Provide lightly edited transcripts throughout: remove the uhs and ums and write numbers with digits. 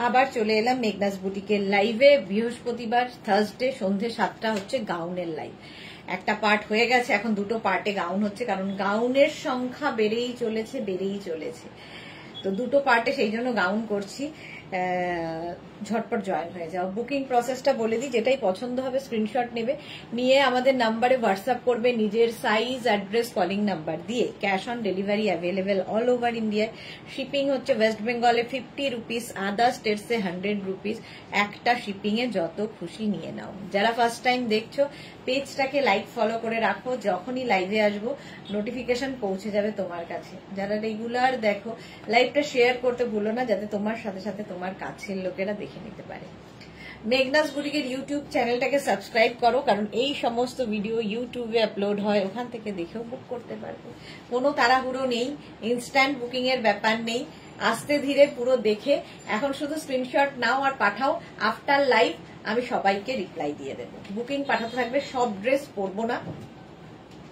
আবার চলে এলাম মেঘনাস বুটিকের লাইভে। বৃহস্পতিবার থার্সডে সন্ধে 7টা হচ্ছে গাউনের লাইভ। একটা পার্ট হয়ে গেছে, এখন দুটো পার্টে গাউন হচ্ছে, কারণ গাউনের সংখ্যা বেড়েই চলেছে। তো দুটো পার্টে সেই জন্য গাউন করছি। ঝটপট জয়েন হয়ে যাও। বুকিং প্রসেসটা বলে দিই, যেটাই পছন্দ হবে স্ক্রিনশট নেবে, নিয়ে আমাদের নাম্বারে হোয়াটসঅ্যাপ করবে নিজের সাইজ, অ্যাড্রেস, কলিং নাম্বার দিয়ে। Cash on delivery available all over ইন্ডিয়ায়। শিপিং হচ্ছে ওয়েস্ট বেঙ্গলে 50 রুপিস, আদার স্টেটসে 100 রুপিস। একটা শিপিং এ যত খুশি নিয়ে নাও। যারা ফার্স্ট টাইম দেখছো পেজটাকে লাইক ফলো করে রাখো, যখনই লাইভে আসবো নোটিফিকেশন পৌঁছে যাবে তোমার কাছে। যারা রেগুলার দেখো লাইভটা শেয়ার করতে ভুলো না, যাতে তোমার সাথে সাথে তোমার কাছের লোকেরা দেখে নিতে পারে। মেঘনাস বুটিকের ইউটিউব চ্যানেলটাকে সাবস্ক্রাইব করো, কারণ এই সমস্ত ভিডিও ইউটিউবে আপলোড হয়, ওখান থেকে দেখেও বুক করতে পারবে। কোনো তাড়াহুড়ো নেই, ইনস্ট্যান্ট বুকিং এর ব্যাপার নেই, আস্তে ধীরে পুরো দেখে এখন শুধু স্ক্রিনশট নাও আর পাঠাও। আফটার লাইভ আমি সবাইকে রিপ্লাই দিয়ে দেবো। বুকিং পাঠাতে থাকবে। সব ড্রেস পরবো না,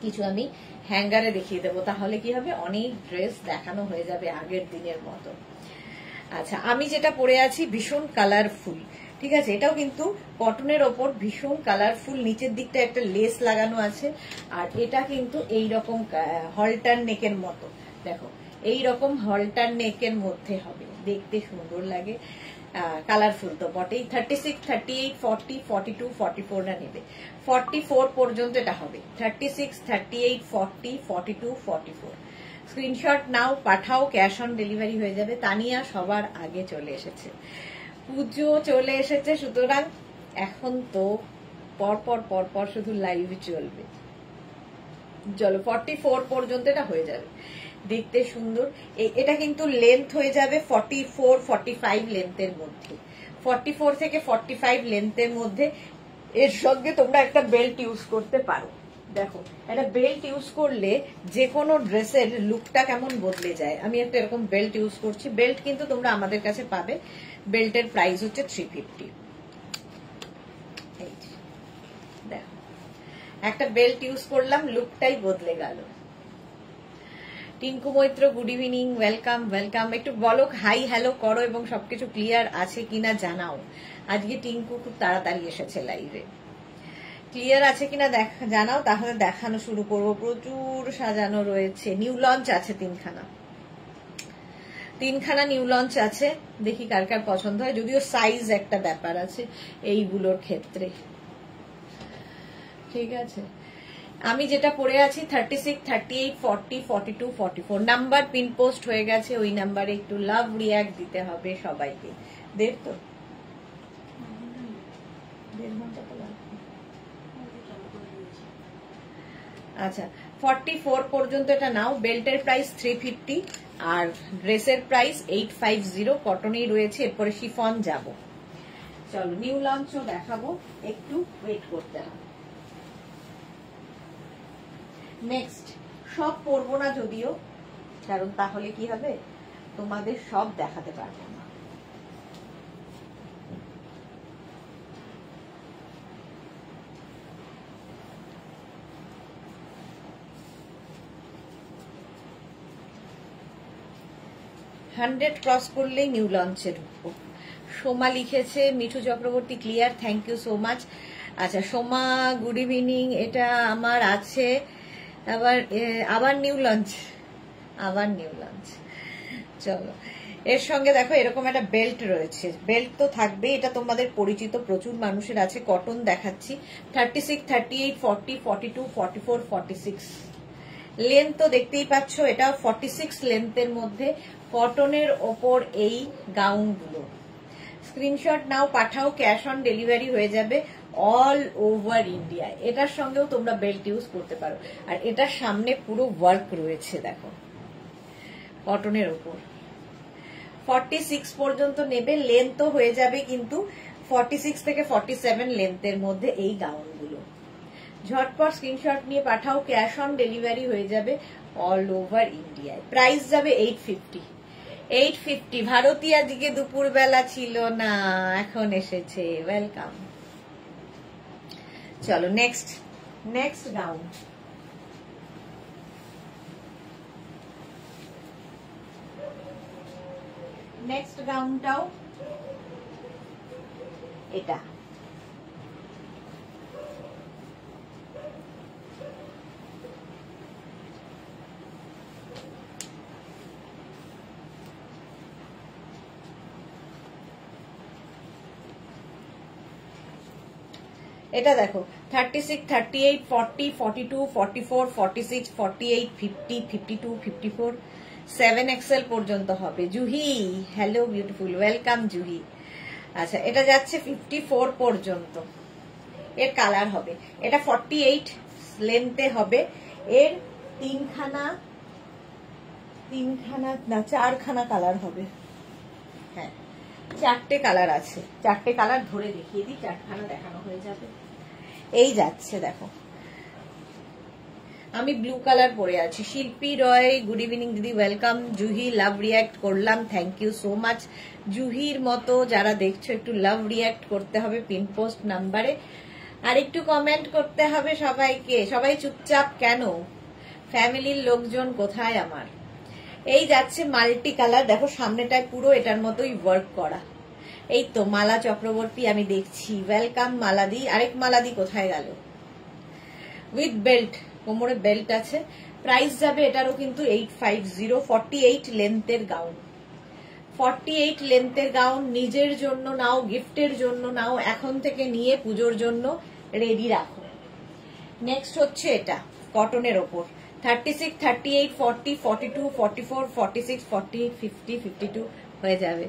কিছু আমি হ্যাঙ্গারে দেখিয়ে দেবো, তাহলে কি হবে অনেক ড্রেস দেখানো হয়ে যাবে আগের দিনের মতো। আচ্ছা, আমি যেটা পরে আছি ভীষণ কালারফুল, ঠিক আছে, এটাও কিন্তু কটনের ওপর ভীষণ কালারফুল। নিচের দিকটা একটা লেস লাগানো আছে, আর এটা কিন্তু এইরকম হলটার নেকের মতো, দেখো এইরকম হলটার নেকের মধ্যে হবে, দেখতে সুন্দর লাগে, কালারফুল তো বটেই। 36, 38, 40, 42, 44 না নেবে, 44 পর্যন্ত এটা হবে। 36, 38, 40, 42, 44 স্ক্রিনশট নাও, পাঠাও, ক্যাশ অন ডেলিভারি হয়ে যাবে। তানিয়া সবার আগে চলে এসেছে, পুজো চলে এসেছে, সুতরাং এখন তো পরপর শুধু লাইভ চলবে। চলো 44 পর্যন্ত এটা হয়ে যাবে, দেখতে সুন্দর। এটা কিন্তু লেন্থ হয়ে যাবে 44, 45 লেন্থের মধ্যে, 44 থেকে 45 লেন্থের মধ্যে। এর সঙ্গে তোমরা একটা বেল্ট ইউজ করতে পারো। দেখো একটা বেল্ট ইউজ করলে যে কোনো ড্রেসের লুকটা কেমন বদলে যায়। আমি একটা এরকম বেল্ট ইউজ করছি, বেল্ট কিন্তু তোমরা আমাদের কাছে পাবে। বেল্টের প্রাইস হচ্ছে 350। দেখো একটা বেল্ট ইউজ করলাম, লুকটাই বদলে গেল। Tinku Maitra good evening, welcome. একটু বলো হাই হ্যালো করো এবং সবকিছু ক্লিয়ার আছে কিনা জানাও। আজকে টিঙ্কু খুব তাড়াতাড়ি এসেছে লাইভে, ক্লিয়ার আছে কিনা জানাও, তাহলে দেখানো শুরু করবো। প্রচুর সাজানো রয়েছে, নিউ লঞ্চ আছে তিনখানা নিউ লঞ্চ আছে, দেখি কার কার পছন্দ হয়। যদিও সাইজ একটা ব্যাপার আছে এইগুলোর ক্ষেত্রে, ঠিক আছে। আমি যেটা পরে আছি 36, 38, 40, 42, 44 নাম্বার পিন পোস্ট হয়ে গেছে। ওই নাম্বারে একটু লাভ রিয়াক্ট দিতে হবে সবাইকে। দেব তো 1.5 ঘন্টা তো লাগবে। আচ্ছা 44 পর্যন্ত এটা নাও। বেল্টের প্রাইস 350 আর ড্রেসের প্রাইস 850। কটনই রয়েছে, এরপরে শিফন যাব। চলো নিউ লঞ্চও দেখাবো, একটু ওয়েট করতে হবে। নেক্সট সব পরবো না যদিও, কারণ তাহলে কি হবে তোমাদের সব দেখাতে পারবো না। হান্ড্রেড ক্রস করলেই নিউ লঞ্চে ঢুকবো। সোমা লিখেছে, Mithu Chakraborty clear, thank you so much. আচ্ছা সোমা গুড ইভিনিং, এটা আমার আছে আবার নিউ লঞ্চ। চলো এর সঙ্গে দেখো এরকম একটা বেল্ট রয়েছে, বেল্ট তো থাকবে, এটা তোমাদের পরিচিত, প্রচুর মানুষের আছে। কটন দেখাচ্ছি 36, 38, 40, 42, 44, 46 লেন্থ তো দেখতেই পাচ্ছ, এটা 46 লেন্থের মধ্যে কটনের ওপর এই গাউনগুলো। স্ক্রিনশট নাও, পাঠাও, ক্যাশ অন ডেলিভারি হয়ে যাবে অল ওভার ইন্ডিয়া। এটার সঙ্গেও তোমরা বেল্ট ইউজ করতে পারো, আর এটার সামনে পুরো ওয়ার্ক রয়েছে, দেখো কটনের ওপর। 46 পর্যন্ত নেবে, লেন্থও হয়ে যাবে কিন্তু 46 থেকে 47 লেন্থের মধ্যে এই গাউনগুলো। ঝটপট স্ক্রিনশট নিয়ে পাঠাও, ক্যাশ অন ডেলিভারি হয়ে যাবে অল ওভার ইন্ডিয়ায়। প্রাইস যাবে 850। ভারতী আজকে দুপুর বেলা ছিল না, এখন এসেছে, ওয়েলকাম। চলো নেক্সট গাউন। নেক্সট গাউনটাও এটা এটা দেখো 36, 38, 40, 42, 44, 46, 48, 50, 52, 54, 7XL পর্যন্ত হবে। Juhi hello beautiful, welcome Juhi. আচ্ছা এটা যাচ্ছে 54 পর্যন্ত, এর কালার হবে। এটা 48 লেন্থে হবে, এর তিনখানা না চারখানা কালার হবে। হ্যাঁ চারটে কালার আছে, চারটে কালার ধরে দেখিয়ে দিই, চারখানা দেখানো হয়ে যাবে। এই যাচ্ছে দেখো, আমি ব্লু কালার পরে আছি। শিল্পী রয় গুড ইভিনিং দিদি, ওয়েলকাম। জুহি লাভ রিয়াক্ট করলাম, থ্যাংক ইউ সো মাচ। জুহির মতো যারা দেখছো একটু লাভ রিয়াক্ট করতে হবে পিন পোস্ট নাম্বারে, আর একটু কমেন্ট করতে হবে সবাইকে। সবাই চুপচাপ কেন? ফ্যামিলির লোকজন কোথায় আমার? এই যাচ্ছে মাল্টি কালার, দেখো সামনেটায় পুরো এটার মতোই ওয়ার্ক করা। এই তো মালা চক্রবর্তী আমি দেখছি, ওয়েলকাম মালাদি। আরেক মালাদি কোথায় গেল? উইথ বেল্ট, কোমরে বেল্ট আছে। প্রাইস যাবে এটারও কিন্তু 850। 48 লেন্থের গাউন, 48 লেন্থের গাউন। নিজের জন্য নাও, গিফটের জন্য নাও, এখন থেকে নিয়ে পুজোর জন্য রেডি রাখো। নেক্সট হচ্ছে এটা কটনের ওপর, 36, 38, 40, 42, 44, 46, 48, 50, 52 হয়ে যাবে।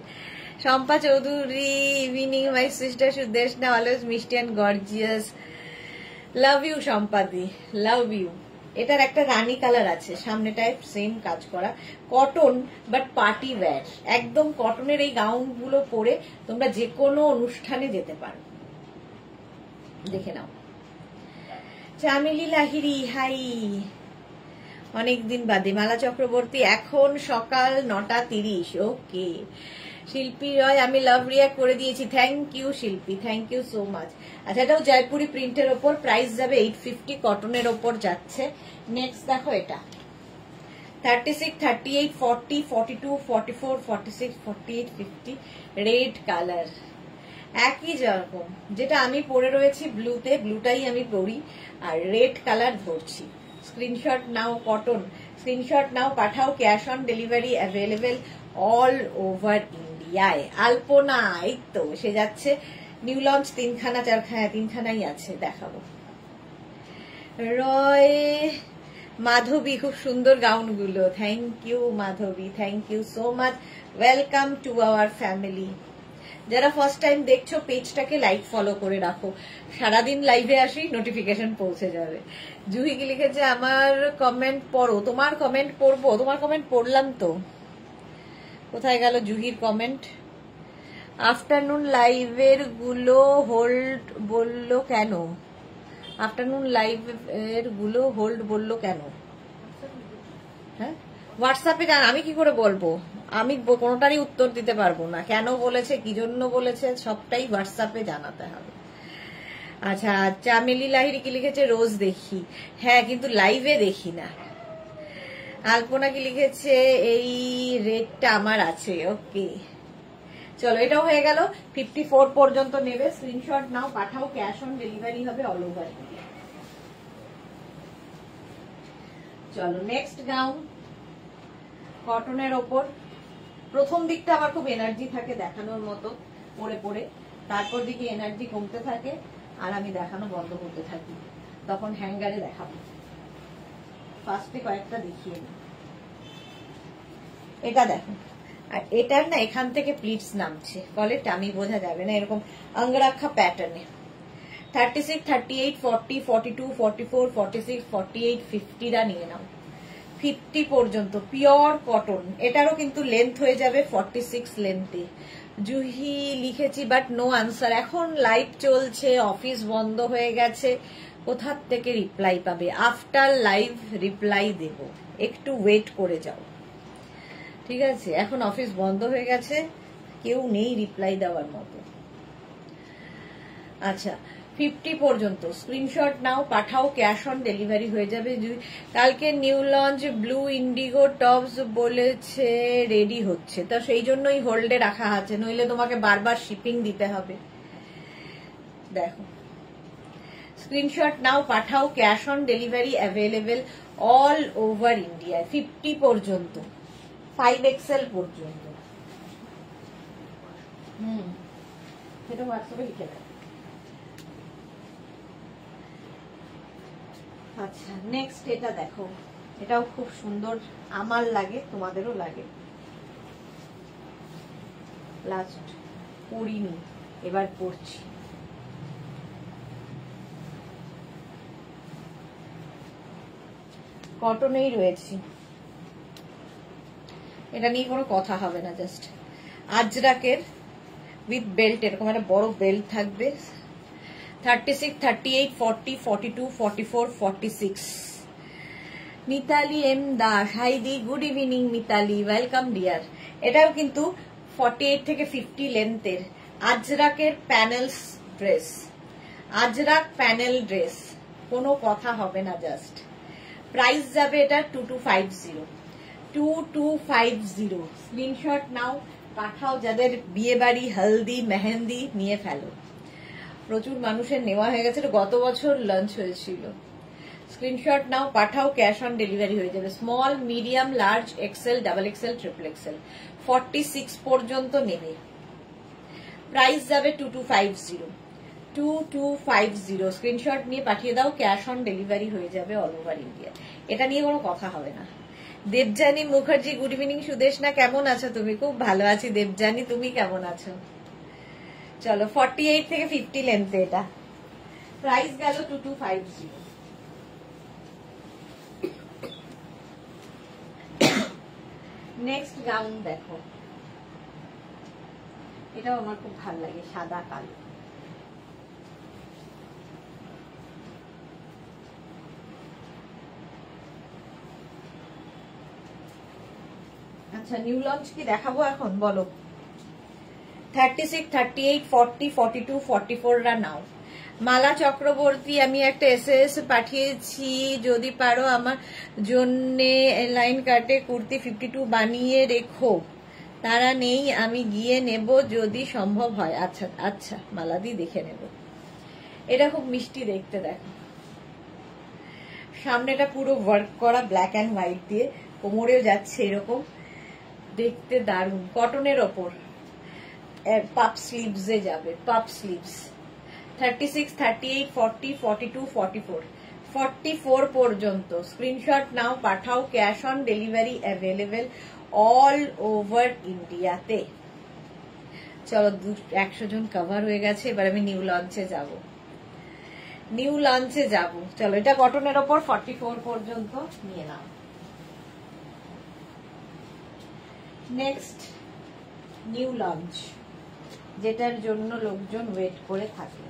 Shampa Chowdhury evening my sister Sudeshna, always মিষ্টি অ্যান্ড গর্জিয়াস। লাভ ইউ শম্পাদি, লাভ ইউ। এটার একটা রানী কালার আছে, সামনেটায় সেম কাজ করা, কটন বাট পার্টি ওয়্যার। একদম কটনের এই গাউন গুলো পরে তোমরা যে কোনো অনুষ্ঠানে যেতে পারো। দেখে নাও। চামেলি লাহিরি হাই, অনেকদিন বাদে। মালা চক্রবর্তী এখন সকাল 9:30। ওকে। শিল্পী রয় আমি লাভ রিয়াক্ট করে দিয়েছি, থ্যাংক ইউ শিল্পী, থ্যাংক ইউ সো মাচ। আচ্ছা এটাও জয়পুরি প্রিন্টের ওপর, প্রাইস যাবে 850, কটনের ওপর যাচ্ছে। নেক্সট দেখো এটা 36, 38, 40, 42, 44, 46, 48, 50 রেড কালার। একই রকম যেটা আমি পরে রয়েছি ব্লুতে, ব্লুটাই আমি পরি, আর রেড কালার ধরছি। স্ক্রিনশট নাও, কটন স্ক্রিনশট নাও, পাঠাও। Cash on delivery available all over ইন্ডিয়ায়। আলপনা এই তো সে যাচ্ছে, নিউ লঞ্চ তিনখানা চারখানা, তিনখানাই আছে, দেখাবো। রয় মাধবী খুব সুন্দর গাউনগুলো, thank you Madhavi, thank you so much, welcome to our family. যারা ফার্স্ট টাইম দেখছো পেজটাকে লাইক ফলো করে রাখো, সারাদিন লাইভে আসি, নোটিফিকেশন পৌঁছে যাবে। জুহি কি লিখেছে আমার কমেন্ট পড়ো। তোমার কমেন্ট পড়বো, তোমার কমেন্ট পড়লাম তো, কোথায় গেল জুহির কমেন্ট? আফটারনুন লাইভের গুলো হোল্ড বললো কেন? আফটারনুন লাইভের গুলো হোল্ড বললো কেন? হ্যাঁ হোয়াটসঅ্যাপে জান, আমি কি করে বলবো? আমি কোনোটারই উত্তর দিতে পারবো না, কেন বলেছে কি জন্য বলেছে সবটাই হোয়াটসঅ্যাপে জানাতে হবে। আচ্ছা চামেলি লাহিরি কি লিখেছে রোজ দেখি, হ্যাঁ কিন্তু লাইভে দেখি না। আলপনা কি লিখেছে এই রেটটা আমার আছে। ওকে চলো এটাও হয়ে গেল। 54 পর্যন্ত নেবে, স্ক্রিনশট নাও, পাঠাও। ক্যাশ অন ডেলিভারি হবে অল ওভার ইন্ডিয়া। চলো নেক্সট গাউন কটনের ওপর। প্রথম দিকটা আমার খুব এনার্জি থাকে দেখানোর মতো পরে পরে, তারপর দিকে এনার্জি কমতে থাকে আর আমি দেখানো বন্ধ করতে থাকি, তখন হ্যাঙ্গারে দেখাবো। ফার্স্টে কয়েকটা দেখিয়ে নিই। এটা দেখো, আর এটার না এখান থেকে প্লিটস নামছে, ফলে টামি বোঝা যাবে না, এরকম অঙ্গরাখা প্যাটার্নে। 36, 38, 40, 42, 44, 46, 48, 50 নিয়ে নাও। 50 পর্যন্ত পিওর কটন, এটারও কিন্তু লেন্থ হয়ে যাবে 46 লেন্থে। জুহি লিখেছি বাট নো আনসার, এখন লাইভ চলছে, অফিস বন্ধ হয়ে গেছে, কোথার থেকে রিপ্লাই পাবে? আফটার লাইভ রিপ্লাই দেব, একটু ওয়েট করে যাও, ঠিক আছে? এখন অফিস বন্ধ হয়ে গেছে, কেউ নেই রিপ্লাই দেওয়ার মতো। আচ্ছা 50 পর্যন্ত স্ক্রিনশট নাও, পাঠাও। ক্যাশ অন ডেলিভারি হয়ে যাবে। কালকে new launch blue Indigo tops বলেছে রেডি হচ্ছে, তো সেই জন্যই হোল্ডে রাখা আছে, নইলে তোমাকে বারবার শিপিং দিতে হবে। দেখো, স্ক্রিনশট নাও, পাঠাও, cash on delivery available all over India, 50 পর্যন্ত, 5XL পর্যন্ত। সেটা হোয়াটসঅ্যাপে লিখে দেয়। আচ্ছা, নেক্সট এটা দেখো, এটাও খুব সুন্দর, আমার লাগে, তোমাদেরও লাগে। লাস্ট পরিনি, এবার পড়ছি। কটনেই রয়েছে, এটা নিয়ে কোনো কথা হবে না। জাস্ট আজরাকের উইথ বেল্ট, এরকম একটা বড় বেল্ট থাকবে। 36, 38, 40, 42, 44, 46। মিতালি এম দাস, হাই দি, good evening Mitali, welcome dear. এটাও কিন্তু 48 থেকে 50 লেন্থের আজরাকের panels dress, Ajrakh panel dress, কোনো কথা হবে না। জাস্ট প্রাইস যাবে এটা 2250, 2250। স্ক্রিনশট নাও, পাঠাও, যাদের বিয়ে বাড়ি, হলদি, মেহেন্দি নিয়ে ফেলো। প্রচুর মানুষের নেওয়া হয়ে গেছে, গত বছর লঞ্চ হয়েছিল। স্ক্রিনশট নাও, পাঠাও, ক্যাশ অন ডেলিভারি হয়ে যাবে। Small, medium, large, XL, double XL, triple XL, 46 পর্যন্ত নেবে। প্রাইস যাবে 2250, 2250। স্ক্রিনশট নিয়ে পাঠিয়ে দাও, ক্যাশ অন ডেলিভারি হয়ে যাবে অল ওভার ইন্ডিয়া। এটা নিয়ে কোনো কথা হবে না। Debjani Mukherjee, good evening. সুদেশনা, কেমন আছো তুমি? খুব ভালো আছি দেবজানী, তুমি কেমন আছো? চলো, 48 থেকে 50 লেন্থে এটা, প্রাইস গেল 2250। নেক্সট গাউন দেখো, এটাও আমার খুব ভালো লাগে, সাদা কালো। আচ্ছা, নিউ লঞ্চ কি দেখাবো এখন, বলো? 36, 38, 40, 42, 44 রা নাও। মালা চক্রবর্তী, আমি একটা এসএস পাঠিয়েছি, যদি পারো আমার জন্যে লাইন কাটে কুর্তি 52 বানিয়ে রেখো। তারা নেই, আমি গিয়ে নেব যদি সম্ভব হয়। আচ্ছা আচ্ছা মালাদি, দেখে নেব। এটা খুব মিষ্টি দেখতে, দেখো সামনেটা পুরো ওয়ার্ক করা ব্ল্যাক অ্যান্ড হোয়াইট দিয়ে, কোমরেও যাচ্ছে এরকম, দেখতে দারুণ। কটনের ওপর, পাপ স্লিভসে যাবে, পাপ স্লিভস। 36, 38, 40, 42, 44, 44 পর্যন্ত। স্ক্রিনশট নাও, পাঠাও, cash on delivery available all over ইন্ডিয়াতে। চলো, 100 জন কভার হয়ে গেছে, এবার আমি নিউ লঞ্চে যাব। নিউ লঞ্চে যাব, চলো। এটা কটনের ওপর, 44 পর্যন্ত নিয়ে নাও। নেক্সট নিউ লঞ্চ, যেটার জন্য লোকজন ওয়েট করে থাকে।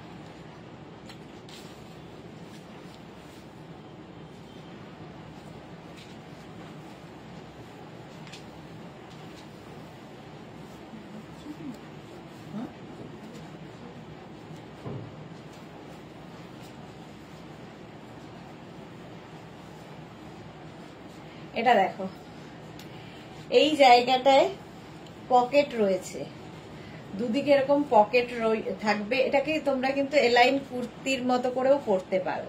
এটা দেখো, এই জায়গাটায় পকেট রয়েছে, দুদিকে এরকম পকেট থাকবে। এটাকে তোমরা কিন্তু এলাইন কুর্তির মতো করেও পরতে পারো।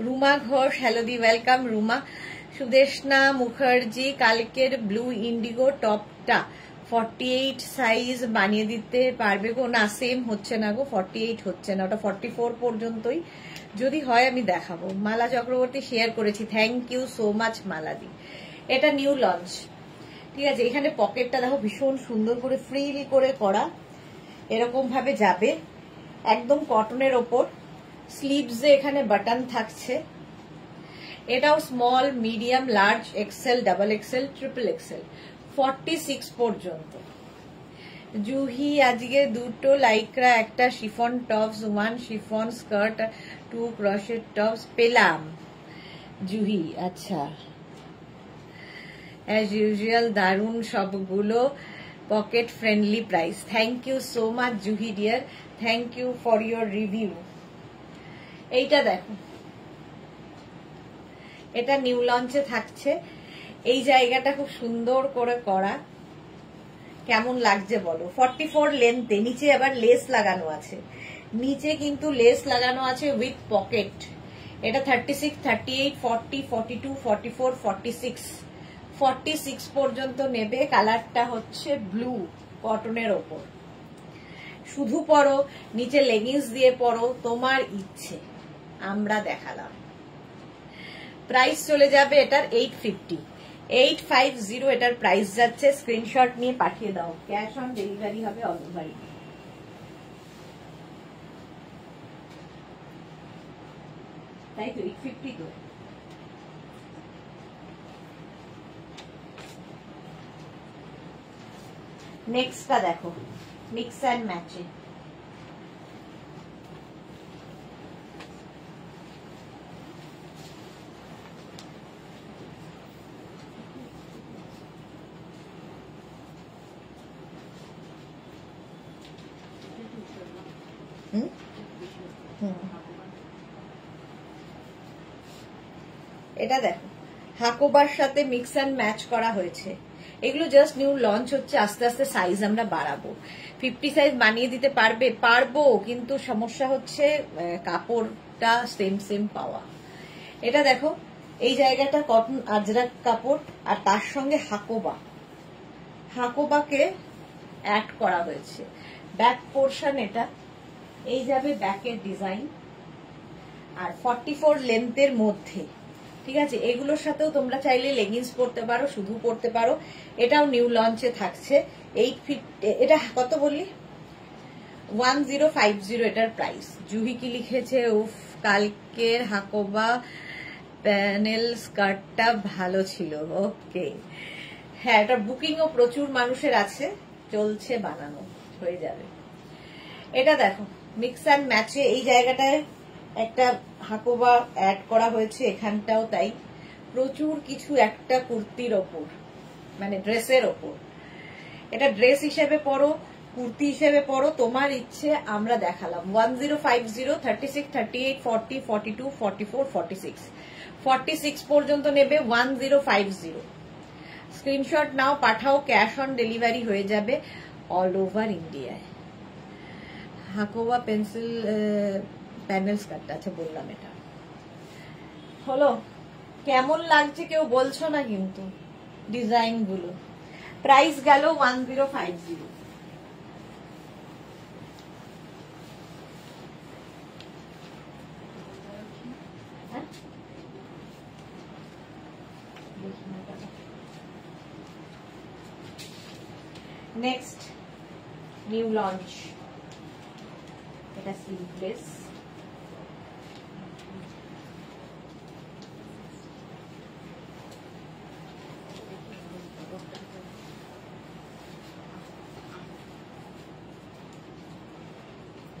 রুমা ঘোষ, হ্যালো দি, ওয়েলকাম রুমা। সুদেশনা মুখার্জি, কালকের ব্লু ইন্ডিগো টপটা 48 সাইজ বানিয়ে দিতে পারবে গো? না, সেম হচ্ছে না গো, 48 হচ্ছে না, ওটা 44 পর্যন্তই। যদি হয় আমি দেখাবো। মালা চক্রবর্তী শেয়ার করেছি, থ্যাংক ইউ সো মাচ মালাদি। এটা নিউ লঞ্চ, ঠিক আছে। এখানে পকেটটা দেখো ভীষণ সুন্দর করে ফ্রিলি করে করা, এরকম ভাবে যাবে, একদম কটনের ওপর। স্লিভসে এখানে বাটন থাকছে। এটাও small, medium, large, XL, double XL, triple XL, 46 পর্যন্ত। জুহি, আজকে দুটো লাইক্রা, একটা chiffon tops, 1 chiffon skirt, 2 crochet tops পেলাম জুহি। আচ্ছা, অ্যাজ ইউজুয়াল দারুন সবগুলো, pocket friendly price. Thank you so much Juhi dear, thank you for your review. এইটা দেখো, এটা নিউ লঞ্চে থাকছে। এই জায়গাটা খুব সুন্দর করে করা, কেমন লাগছে বলো? 44 লেন্থে, নিচে আবার লেস লাগানো আছে, নিচে কিন্তু লেস লাগানো আছে উইথ পকেট। এটা 36, 38, 40, 42, 44, 46, 46 পর্যন্ত নেবে। কালারটা হচ্ছে ব্লু কটনের ওপর। শুধু পরো, নিচে লেগিংস দিয়ে পরো, তোমার ইচ্ছে। আমরা দেখালাম। প্রাইস চলে যাবে এটার 850, 850 এটার প্রাইস যাচ্ছে। স্ক্রিনশট নিয়ে পাঠিয়ে দাও, ক্যাশ অন ডেলিভারি হবে অল ওভার ইন্ডিয়া। তাই তো 850 তো। নেক্সটটা দেখো, মিক্স অ্যান্ড ম্যাচে। এটা দেখো হাকোবার সাথে মিক্স অ্যান্ড ম্যাচ করা হয়েছে। এগুলো জাস্ট নিউ লঞ্চ হচ্ছে, আস্তে আস্তে সাইজ আমরা বাড়াবো। 50 সাইজ বানিয়ে দিতে পারবো, কিন্তু সমস্যা হচ্ছে কাপড়টা সেম পাওয়া। এটা দেখো এই জায়গাটা কটন আজরাক কাপড়, আর তার সঙ্গে হাকোবাকে অ্যাড করা হয়েছে। ব্যাক পোর্শন এটা, এই যাবে ব্যাকের ডিজাইন, আর 44 লেন্থের মধ্যে। ঠিক আছে, এগুলোর সাথেও তোমরা চাইলে লেগিংস পরতে পারো, শুধু পরতে পারো। এটাও নিউ লঞ্চে থাকছে। 850, এটা কত বললি? 1050 এটার প্রাইস। জুহি কি লিখেছে, উফ কালকের হাকোবা প্যানেল স্কার্টটা ভালো ছিল। ওকে, হ্যাঁ এটা বুকিংও প্রচুর মানুষের আছে, চলছে বানানো, হয়ে যাবে। এটা দেখো মিক্স অ্যান্ড ম্যাচে, এই জায়গাটায় একটা হাকোবা অ্যাড করা হয়েছে, এখানটাও তাই। প্রচুর কিছু একটা কুর্তির ওপর, মানে ড্রেসের ওপর। এটা ড্রেস হিসেবে পরো, কুর্তি হিসেবে পরো, তোমার ইচ্ছে। আমরা দেখালাম 1050, 36, 38, 40, 42, 44, 46, 46 পর্যন্ত নেবে 1050। স্ক্রিনশট নাও, পাঠাও, ক্যাশ অন ডেলিভারি হয়ে যাবে অল ওভার ইন্ডিয়ায়। হাকোবা পেন্সিল প্যানেল স্কার্ট আছে বললাম। এটা হলো, কেমন লাগছে কেউ বলছো না কিন্তু ডিজাইন গুলো। প্রাইস গেল 1050। নেক্সট নিউ লঞ্চ, এটা স্লিভলেস।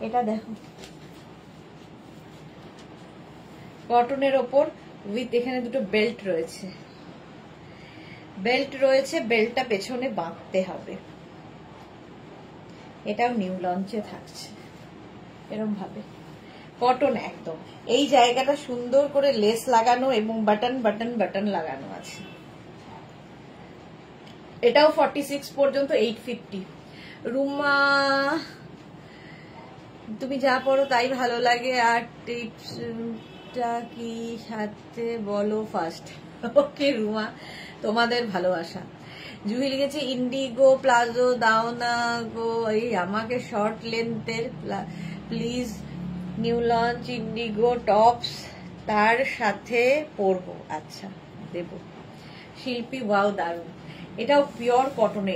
এটা দেখো কটনের ওপর উইথ এখানে দুটো বেল্ট রয়েছে, বেল্টটা পেছনে বাঁধতে হবে। এটাও নিউ লঞ্চে থাকছে এরকম ভাবে, কটন একদম। এই জায়গাটা সুন্দর করে লেস লাগানো এবং বাটন লাগানো আছে। এটাও 46 পর্যন্ত 850। রুমা তুমি যা পড়ো তাই ভালো লাগে, আর টিপসটা কি সাথে বলো ফার্স্ট। ওকে রুমা, তোমাদের ভালোবাসা। জুহি লিখেছে ইন্ডিগো প্লাজো দাও না গো, এই আমাকে শর্ট লেন্থের please. New launch indigo tops, তার সাথে পরবো। আচ্ছা দেব। শিল্পী ওয়াও দারুন। এটাও পিওর কটন,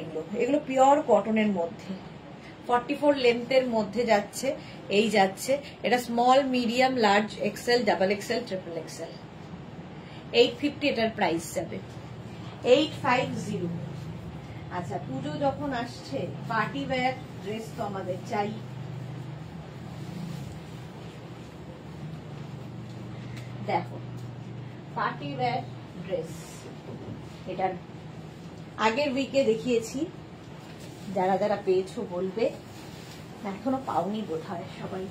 এগুলো পিওর কটনের মধ্যে। 44 লেন্থের মধ্যে যাচ্ছে, এই যাচ্ছে। এটা small, medium, large, XL, double XL, triple XL. 850 এটার প্রাইস যাবে। 850। আচ্ছা, পুজো যখন আসছে, পার্টি ওয়্যার ড্রেস তো আমাদের চাই। দেখো পার্টি ওয়্যার ড্রেস, এটার আগের উইকে দেখিয়েছি, যারা যারা পেয়েছো বলবে, এখনো পাওনি বোধ হয় সবাই।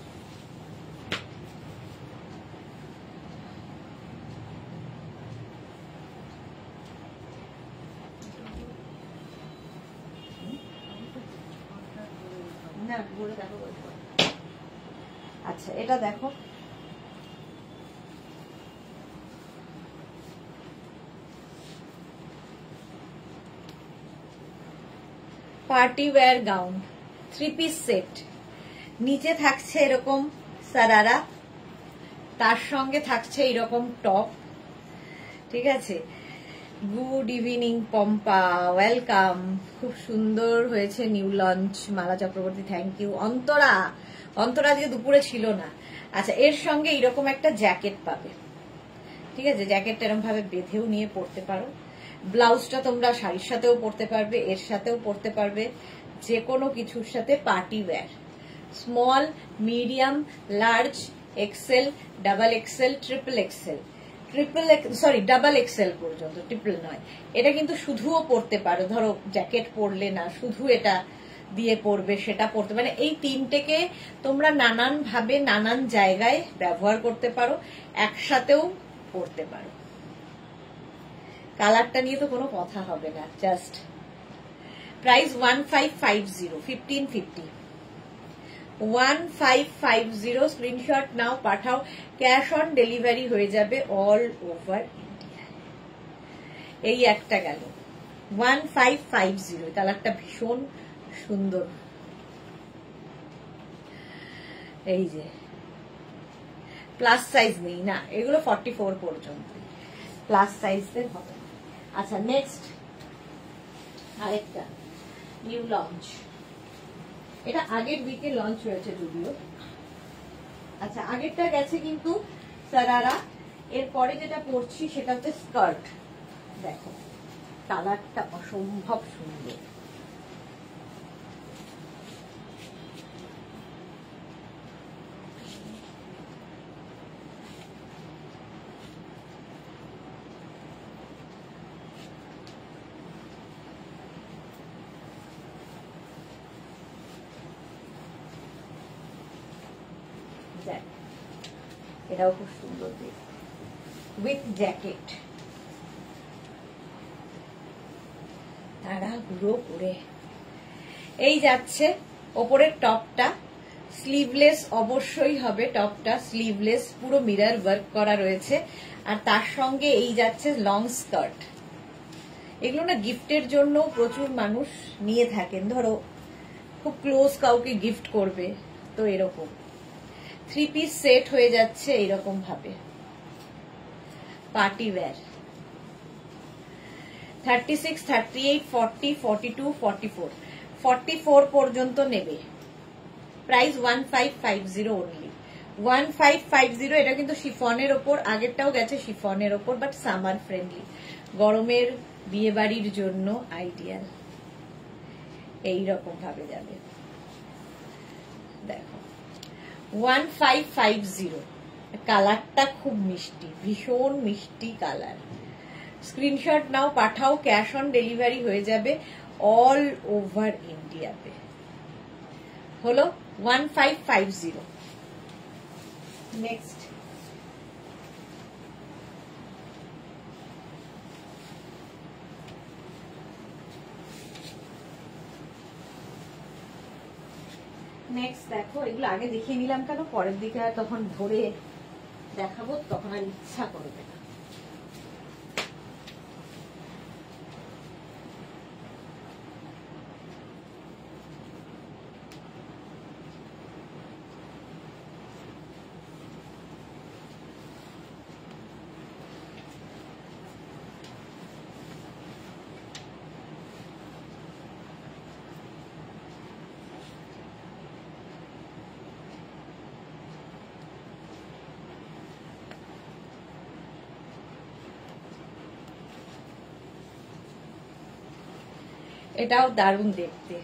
না বলে দেখো, আচ্ছা এটা দেখো, party wear gown, 3 piece set. নিচে থাকছে এরকম সারারা, তার সঙ্গে থাকছে এরকম টপ, ঠিক আছে। গুড ইভিনিং পম্পা, ওয়েলকাম, খুব সুন্দর হয়েছে new launch. Mala Chakraborty thank you. Antara, Antara আজকে দুপুরে ছিল না। আচ্ছা এর সঙ্গে এরকম একটা জ্যাকেট পাবে, ঠিক আছে। জ্যাকেটটা এরকম ভাবে বেঁধেও নিয়ে পরতে পারো। ব্লাউজটা তোমরা শাড়ির সাথেও পরতে পারবে, এর সাথেও পরতে পারবে, যে কোনো কিছুর সাথে party wear. Small, medium, large, XL, double XL, triple XL, double XL পর্যন্ত, ট্রিপল নয়। এটা কিন্তু শুধুও পরতে পারো, ধরো জ্যাকেট পরলে না, শুধু এটা দিয়ে পরবে, সেটা পরতে, মানে এই তিনটেকে তোমরা নানান ভাবে নানান জায়গায় ব্যবহার করতে পারো, একসাথেও পরতে পারো। কালারটা নিয়ে তো কোনো কথা হবে না। Just price 1550, 1550, 1550। স্ক্রিনশট নাও, পাঠাও, ক্যাশ অন ডেলিভারি হয়ে যাবে অল ওভার ইন্ডিয়া। এই একটা গেল 1550। কালারটা ভীষণ সুন্দর। এই যে প্লাস সাইজ নেই না, এগুলো 44 পর্যন্ত, প্লাস সাইজদের হবে। আচ্ছা নেক্সট আরেকটা নিউ লঞ্চ, এটা আগের উইকে লঞ্চ হয়েছে যদিও। আচ্ছা আগেরটা গেছে কিন্তু সারারা, এরপরে যেটা পরছি সেটা হচ্ছে স্কার্ট। দেখো কালারটা অসম্ভব সুন্দর। এটাও খুব সুন্দর দেখতে, উইথ জ্যাকেট। তাড়াহুড়ো করে এই যাচ্ছে। ওপরের টপটা স্লিভলেস অবশ্যই হবে, টপটা স্লিভলেস, পুরো মিরর ওয়ার্ক করা রয়েছে। আর তার সঙ্গে এই যাচ্ছে লং স্কার্ট। এগুলো না গিফটের জন্য প্রচুর মানুষ নিয়ে থাকেন, ধরো খুব ক্লোজ কাউকে গিফট করবে, তো এরকম 3 পিস সেট হয়ে যাচ্ছে এইরকম ভাবে। পার্টি ওয়্যার 36, 38, 40, 42, 44, 44 পর্যন্ত নেবে। Price 1550 only, 1550। এটা কিন্তু শিফনের ওপর, আগেরটাও গেছে শিফনের ওপর, বাট সামার ফ্রেন্ডলি, গরমের বিয়ে বাড়ির জন্য আইডিয়াল। এইরকম ভাবে যাবে। দেখো 1550। কালারটা খুব মিষ্টি, ভীষণ মিষ্টি কালার। স্ক্রিনশট নাও, পাঠাও, ক্যাশ অন ডেলিভারি হয়ে যাবে অল ওভার ইন্ডিয়াতে। হলো 1550। নেক্সট দেখো, এগুলো আগে দেখিয়ে নিলাম কেন, পরের দিকে তখন ধরে দেখাবো, তখন আর ইচ্ছা করবে না। এটাও দারুণ দেখতে,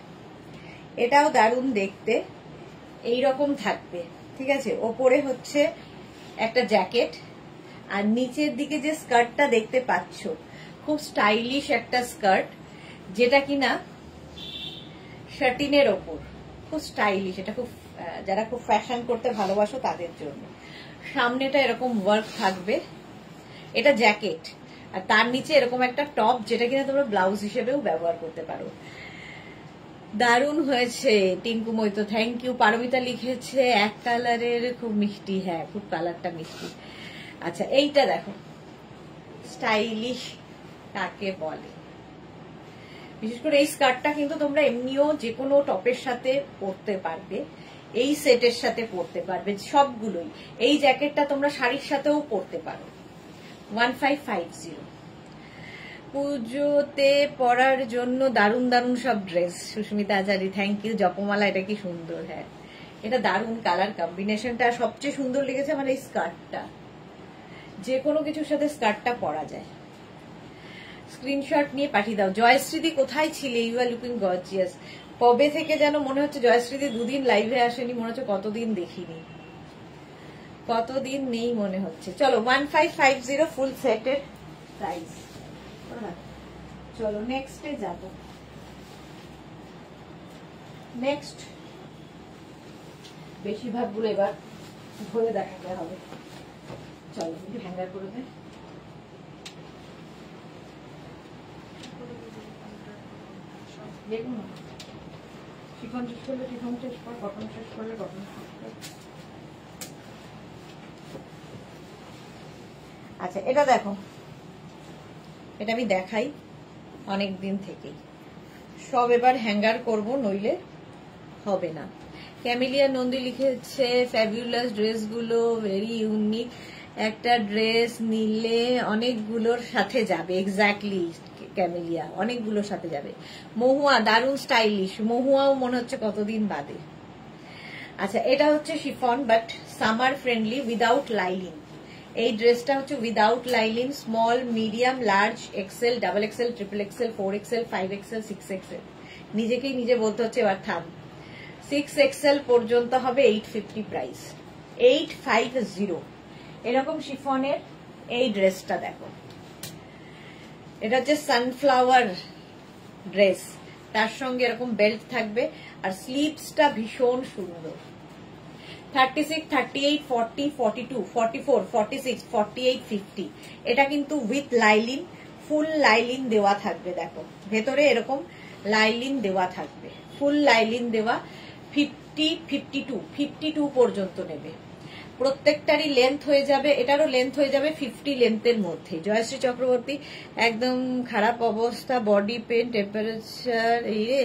এটাও দারুণ দেখতে। এইরকম থাকবে, ঠিক আছে। ওপরে হচ্ছে একটা জ্যাকেট, আর নিচের দিকে যে স্কার্টটা দেখতে পাচ্ছ, খুব স্টাইলিশ একটা স্কার্ট, যেটা কিনা শার্টিনের ওপর, খুব স্টাইলিশ। এটা খুব, যারা খুব ফ্যাশন করতে ভালোবাসো তাদের জন্য। সামনেটা এরকম ওয়ার্ক থাকবে, এটা জ্যাকেট, আর তার নিচে এরকম একটা টপ, যেটা কিনা তোমরা ব্লাউজ হিসেবেও ব্যবহার করতে পারো। দারুণ হয়েছে টিঙ্কু মৈতো, থ্যাংক ইউ। পারমিতা লিখেছে এক কালারের, খুব মিষ্টি। হ্যাঁ, খুব কালারটা মিষ্টি। আচ্ছা, এইটা দেখো, স্টাইলিশ কাকে বলে। বিশেষ করে এই স্কার্টটা কিন্তু তোমরা এমনিও যে কোনো টপের সাথে পরতে পারবে, এই সেটের সাথে পরতে পারবে সবগুলোই। এই জ্যাকেটটা তোমরা শাড়ির সাথেও পরতে পারো। 1550। পুজোতে পরার জন্য দারুণ দারুণ সব dress. Susmita Achari, thank you. Japmala, এটা কি সুন্দর। হ্যাঁ, এটা দারুণ কালার কম্বিনেশনটা। সবচেয়ে সুন্দর লেগেছে আমার এই স্কার্টটা, যে কোনো কিছুর সাথে স্কার্টটা পরা যায়। স্ক্রিনশট নিয়ে পাঠিয়ে দাও। জয়শ্রীদি কোথায় ছিলে? You are looking gorgeous. কবে থেকে যেন মনে হচ্ছে জয়শ্রীদি দুদিন লাইভে আসেনি, মনে হচ্ছে কতদিন দেখিনি, কতদিন নেই মনে হচ্ছে। চলো 1550 ফুল সেটের প্রাইস। চলো নেক্সটে যাব। নেক্সট বেশিরভাগগুলো এবার ধরে দেখাতে হবে। চলো একটু হ্যাঙ্গার করে দে। দেখুন, শিফন শেষ করলে শিফন শেষ কর, কটন শেষ করলে কটন শেষ কর। আচ্ছা, এটা দেখো, এটা আমি দেখাই অনেক দিন থেকেই। সব এবার হ্যাঙ্গার করব, নইলে হবে না। ক্যামিলিয়া নন্দী লিখেছে ফ্যাবুলাস ড্রেসগুলো ভেরি ইউনিক, একটা ড্রেস নিলে অনেকগুলোর সাথে যাবে। এক্স্যাক্টলি ক্যামিলিয়া, অনেকগুলোর সাথে যাবে। মহুয়া, দারুণ স্টাইলিশ। মহুয়াও মনে হচ্ছে কতদিন বাদে। আচ্ছা, এটা হচ্ছে chiffon but summer friendly without lining. এই ড্রেসটা হচ্ছে without lining. Small, medium, large, XL, double XL, triple XL, 4XL, 5XL, 6XL। নিজেকেই নিজে বলতে হচ্ছে এবার থাম। 6XL পর্যন্ত হবে 850 প্রাইস। 850। এরকম শিফনের এই ড্রেসটা দেখো, এটা হচ্ছে সানফ্লাওয়ার ড্রেস, তার সঙ্গে এরকম বেল্ট থাকবে, আর স্লিভসটা ভীষণ সুন্দর। 36, 38, 40, 42, 44, 46, 48, 50। এটা কিন্তু উইথ লাইলিন, ফুল লাইলিন দেওয়া থাকবে। দেখো ভেতরে এরকম লাইলিন দেওয়া থাকবে, ফুল লাইলিন দেওয়া। 50, 52, 52 পর্যন্ত নেবে। প্রত্যেকটারই লেন্থ হয়ে যাবে, এটারও লেন্থ হয়ে যাবে 50 লেন্থের মধ্যে। জয়শ্রী চক্রবর্তী, একদম খারাপ অবস্থা, বডি পেন, টেম্পারেচার। এই রে,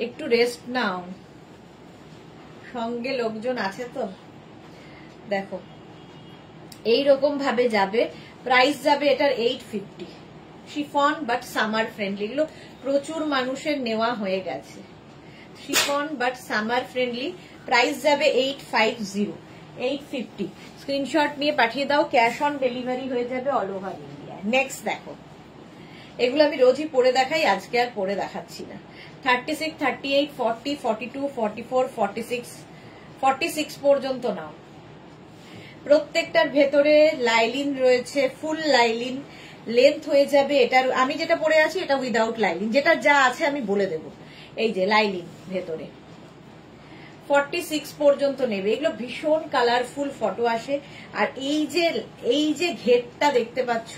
একটু রেস্ট নাও, সঙ্গে লোকজন আছে তো। দেখো এইরকম ভাবে যাবে, প্রাইস যাবে এটার 850। শিফন বাট সামার ফ্রেন্ডলি, এগুলো প্রচুর মানুষের নেওয়া হয়ে গেছে। Chiffon but summer friendly, price যাবে 850, 850। স্ক্রিনশট নিয়ে পাঠিয়ে দাও, ক্যাশ অন ডেলিভারি হয়ে যাবে অল ওভার ইন্ডিয়া। নেক্সট দেখো, এগুলো আমি রোজই পরে দেখাই, আজকে আর পরে দেখাচ্ছি না। 36, 38, 40, 42, 44, 46, 46 পর্যন্ত নাও। প্রত্যেকটার ভেতরে লাইলিন রয়েছে, ফুল লাইলিন। লেন্থ হয়ে যাবে এটার, আমি যেটা পরে আছি এটা উইদাউট লাইলিন, যেটা যা আছে আমি বলে দেব। এই যে লাইলিন ভেতরে 46 পর্যন্ত নেবে। এগুলো ভীষণ কালারফুল ফটো আসে। আর এই যে ঘেরটা দেখতে পাচ্ছ,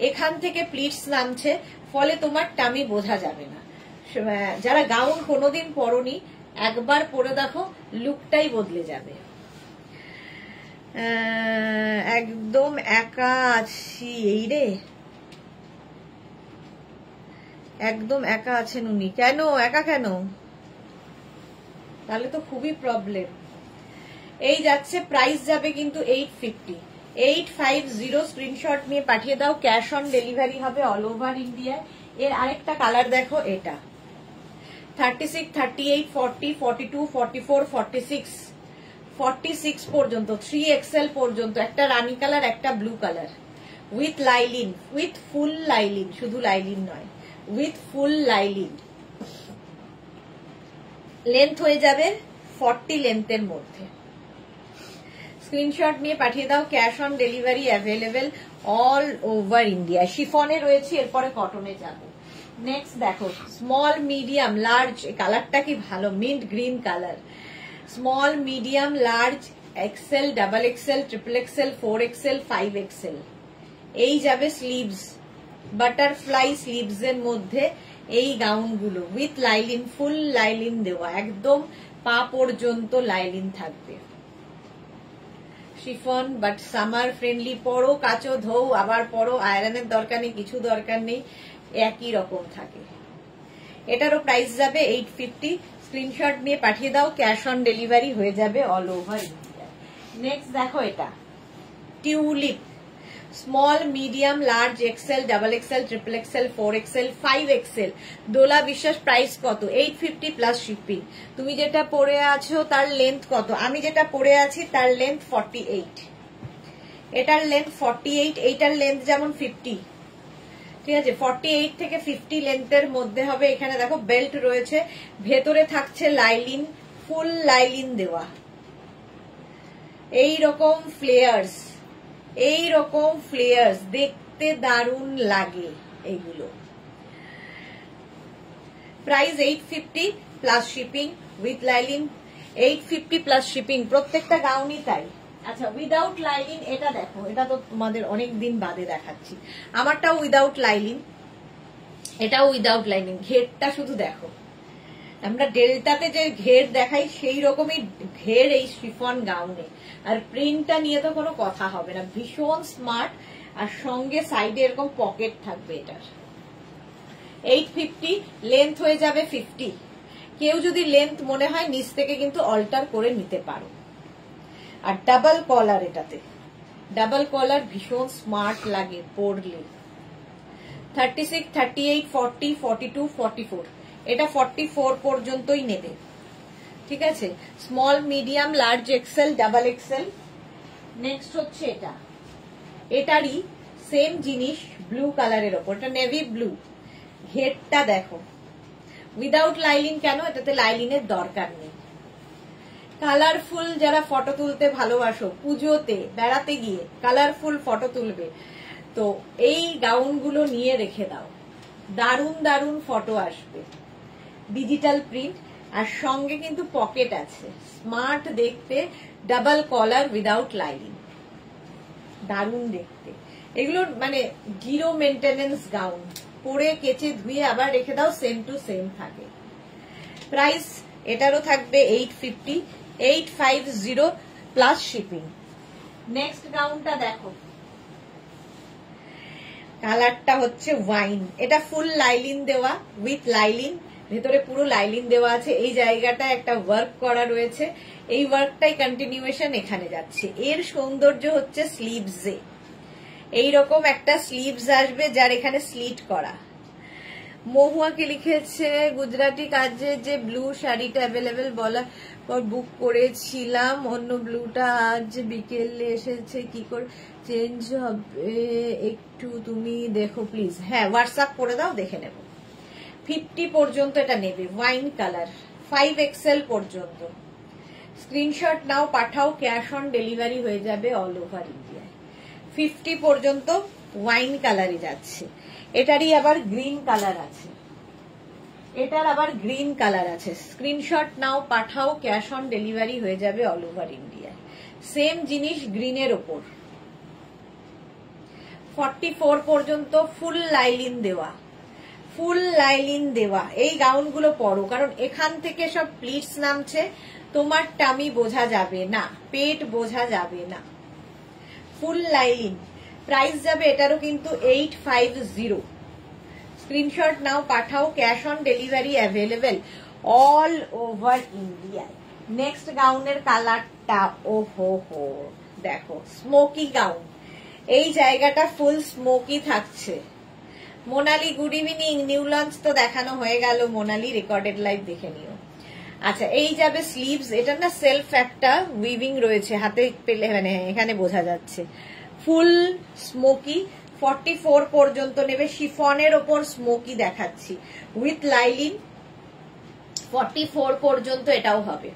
এখান থেকে প্লিটস নামছে, ফলে তোমার টামি বোঝা যাবে না। যারা গাউন কোনোদিন পরনি, একবার পরে দেখো, লুকটাই বদলে যাবে। একদম একা আছি। এই রে, একদম একা আছেন উনি। কেন একা কেন? তাহলে তো খুবই প্রবলেম। এই যাচ্ছে, প্রাইস যাবে কিন্তু 850, 850। স্ক্রিনশট নিয়ে পাঠিয়ে দাও, ক্যাশ অন ডেলিভারি হবে অল ওভার ইন্ডিয়া। এর আরেকটা কালার দেখো, এটা 36, 38, 40, 42, 44, 46, 46 পর্যন্ত, 3XL পর্যন্ত। একটা রানী কালার, একটা blue colour, with lining, with full lining, শুধু লাইলিন নয়, উইথ ফুল লাইলিন। লেন্থ হয়ে যাবে 40 লেন্থের মধ্যে। স্ক্রিনশট নিয়ে পাঠিয়ে দাও, cash on delivery available all over India. শিফনে রয়েছে, এরপরে কটনে যাব। নেক্সট দেখো, স্মল, মিডিয়াম, লার্জ। কালারটা কি ভালো, mint green colour. Small, medium, large, XL, double XL, triple XL, 4XL, 5XL। এই যাবে স্লিভস, বাটারফ্লাই স্লিভস এর মধ্যে এই গাউনগুলো উইথ লাইলিন, ফুল লাইলিন দেওয়া, একদম পা পর্যন্ত লাইলিন থাকবে। শিফন বাট সামার ফ্রেন্ডলি, পরো কাচো ধোও আবার পরো, আয়রনের দরকার নেই, কিছু দরকার নেই, একই রকম থাকে। এটারও প্রাইস যাবে 850। স্ক্রিনশট নিয়ে পাঠিয়ে দাও, ক্যাশ অন ডেলিভারি হয়ে যাবে অল ওভার ইন্ডিয়া। নেক্সট দেখো এটা tulip, small medium large XL, double XL, triple XL, 4XL, 5XL। দোলা বিশ্বাস প্রাইস কত? 850 প্লাস শিপিং। তুমি যেটা পরে আছো তার লেন্থ কত? আমি যেটা পরে আছি তার লেন্থ 48, এটার লেন্থ 48, এইটার লেন্থ যেমন 50, ঠিক আছে? 48 থেকে 50 লেন্থের মধ্যে হবে। এখানে দেখো বেল্ট রয়েছে, ভেতরে থাকছে লাইলিন, ফুল লাইলিন দেওয়া, এই রকম ফ্লেয়ার্স, এই রকম ফ্লেয়ার্স দেখতে দারুণ লাগে এইগুলো। Price 850 plus shipping with lining, 850 plus shipping, প্রত্যেকটা গাউনই তাই। আচ্ছা উইদাউট লাইলিন এটা দেখো, এটা তো তোমাদের অনেক দিন বাদে দেখাচ্ছি। আমারটাও উইদাউট লাইলিন, এটাও উইদাউট লাইলিন। ঘেরটা শুধু দেখো, আমরা ডেল্টাতে যে ঘের দেখাই সেই রকমই ঘের এই শিফন গাউনে। আর প্রিন্টটা নিয়ে তো কোনো কথা হবে না, ভীষণ স্মার্ট। আর সঙ্গে সাইডে এরকম পকেট থাকবে এটার। 850, লেন্থ হয়ে যাবে 50। কেউ যদি লেন্থ মনে হয় নিচ থেকে কিন্তু অল্টার করে নিতে পারো। আর ডাবল কলার, এটাতে ডাবল কলার ভীষণ স্মার্ট লাগে পরলে। 36, 38, 40, 42, 44, এটা 44 পর্যন্তই নেবে, ঠিক আছে? Small medium large XL, double Excel. Next হচ্ছে এটা, এটারই সেম জিনিস ব্লু কালারের ওপর, এটা নেভি ব্লু। ঘেরটা দেখো, উইদাউট লাইলিন কেন? এটাতে লাইলিনের দরকার নেই। কালারফুল যারা ফটো তুলতে ভালোবাসো, পুজোতে বেড়াতে গিয়ে কালারফুল ফটো তুলবে, তো এই গাউনগুলো নিয়ে রেখে দাও, দারুণ দারুণ ফটো আসবে। ডিজিটাল প্রিন্ট আর সঙ্গে কিন্তু পকেট আছে, স্মার্ট দেখতে, ডাবল কলার উইদাউট লাইলিন, দারুণ দেখতে। এগুলো মানে জিরো মেনটেনেন্স গাউন, পরে কেচে ধুয়ে আবার রেখে দাও, সেম টু সেম থাকে। প্রাইস এটারও থাকবে 850, 850 প্লাস শিপিং। নেক্সট গাউনটা দেখো, কালারটা হচ্ছে ওয়াইন, এটা ফুল লাইলিন দেওয়া উইথ লাইলিন, ভেতরে পুরো লাইলিন দেওয়া আছে। এই জায়গাটা একটা ওয়ার্ক করা রয়েছে, এই ওয়ার্কটাই কন্টিনিউয়েশন এখানে যাচ্ছে। এর সৌন্দর্য হচ্ছে স্লিভসে এইরকম একটা স্লিভস আসবে যার এখানে স্লিট করা। মহুয়াকে লিখেছে গুজরাটি কাজে যে ব্লু শাড়িটা অ্যাভেলেবেল বলা পর বুক করেছিলাম, অন্য ব্লুটা আজ বিকেলে এসেছে, কি করে চেঞ্জ হবে একটু তুমি দেখো প্লিজ। হ্যাঁ হোয়াটসঅ্যাপ করে দাও, দেখে নেব। 50 পর্যন্ত এটা নেবে, ওয়াইন কালার, 5XL পর্যন্ত। স্ক্রিনশট নাও, পাঠাও, ক্যাশ অন ডেলিভারি হয়ে যাবে অল ওভার ইন্ডিয়ায়। 50 পর্যন্ত ওয়াইন কালারে যাচ্ছে। এটারই আবার গ্রিন কালার আছে, এটার আবার গ্রিন কালার আছে। স্ক্রিনশট নাও, পাঠাও, ক্যাশ অন ডেলিভারি হয়ে যাবে অল ওভার ইন্ডিয়ায়। সেম জিনিস গ্রিনের ওপর। 44 পর্যন্ত ফুল লাইলিন দেওয়া, ফুল লাইলিন দেওয়া। এই গাউনগুলো পরো, কারণ এখান থেকে সব প্লিটস নামছে, তোমার টামি বোঝা যাবে না, পেট বোঝা যাবে না। ফুল লাইলিন, প্রাইস যাবে এটারও কিন্তু 850। স্ক্রিনশট নাও, পাঠাও, cash on delivery available all over ইন্ডিয়ায়। নেক্সট গাউনের কালারটা, ও হো দেখো, স্মোকি গাউন, এই জায়গাটা ফুল স্মোকি থাকছে। Monali good evening, new launch তো দেখানো হয়ে গেল, মোনালি রেকর্ডেড লাইভ দেখে নিও। আচ্ছা এই যাবে স্লিভস, এটা না সেলফ একটা উইভিং রয়েছে, হাতে পেলে মানে এখানে বোঝা যাচ্ছে। ফুল স্মোকি, 44 পর্যন্ত নেবে, শিফনের ওপর স্মোকি দেখাচ্ছি উইথ লাইলিন। 44 পর্যন্ত এটাও হবে।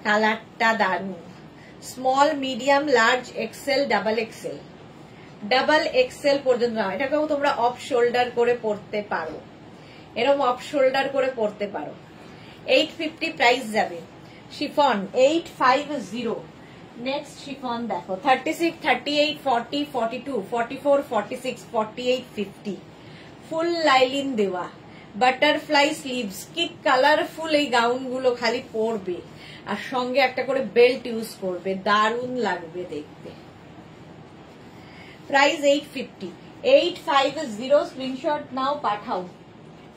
কালারটা দারুণ, small medium large XL, double XL, double XL পর্যন্ত। এটাকেও তোমরা অফ শোল্ডার করে পরতে পারো, এরকম অফ শোল্ডার করে পরতে পারো। 850 প্রাইস যাবে। শিফন 850। নেক্সট শিফন দেখো, 36, 38, 40, 42, 44, 46, 48, 50। ফুল লাইলিন দেওয়া, বাটারফ্লাই স্লিভস, কি কালারফুল এই গাউন গুলো খালি পরবে, আর সঙ্গে একটা করে বেল্ট ইউজ করবে, দারুণ লাগবে দেখতে। প্রাইস 850, 850, স্ক্রিনশট নাও, পাঠাও,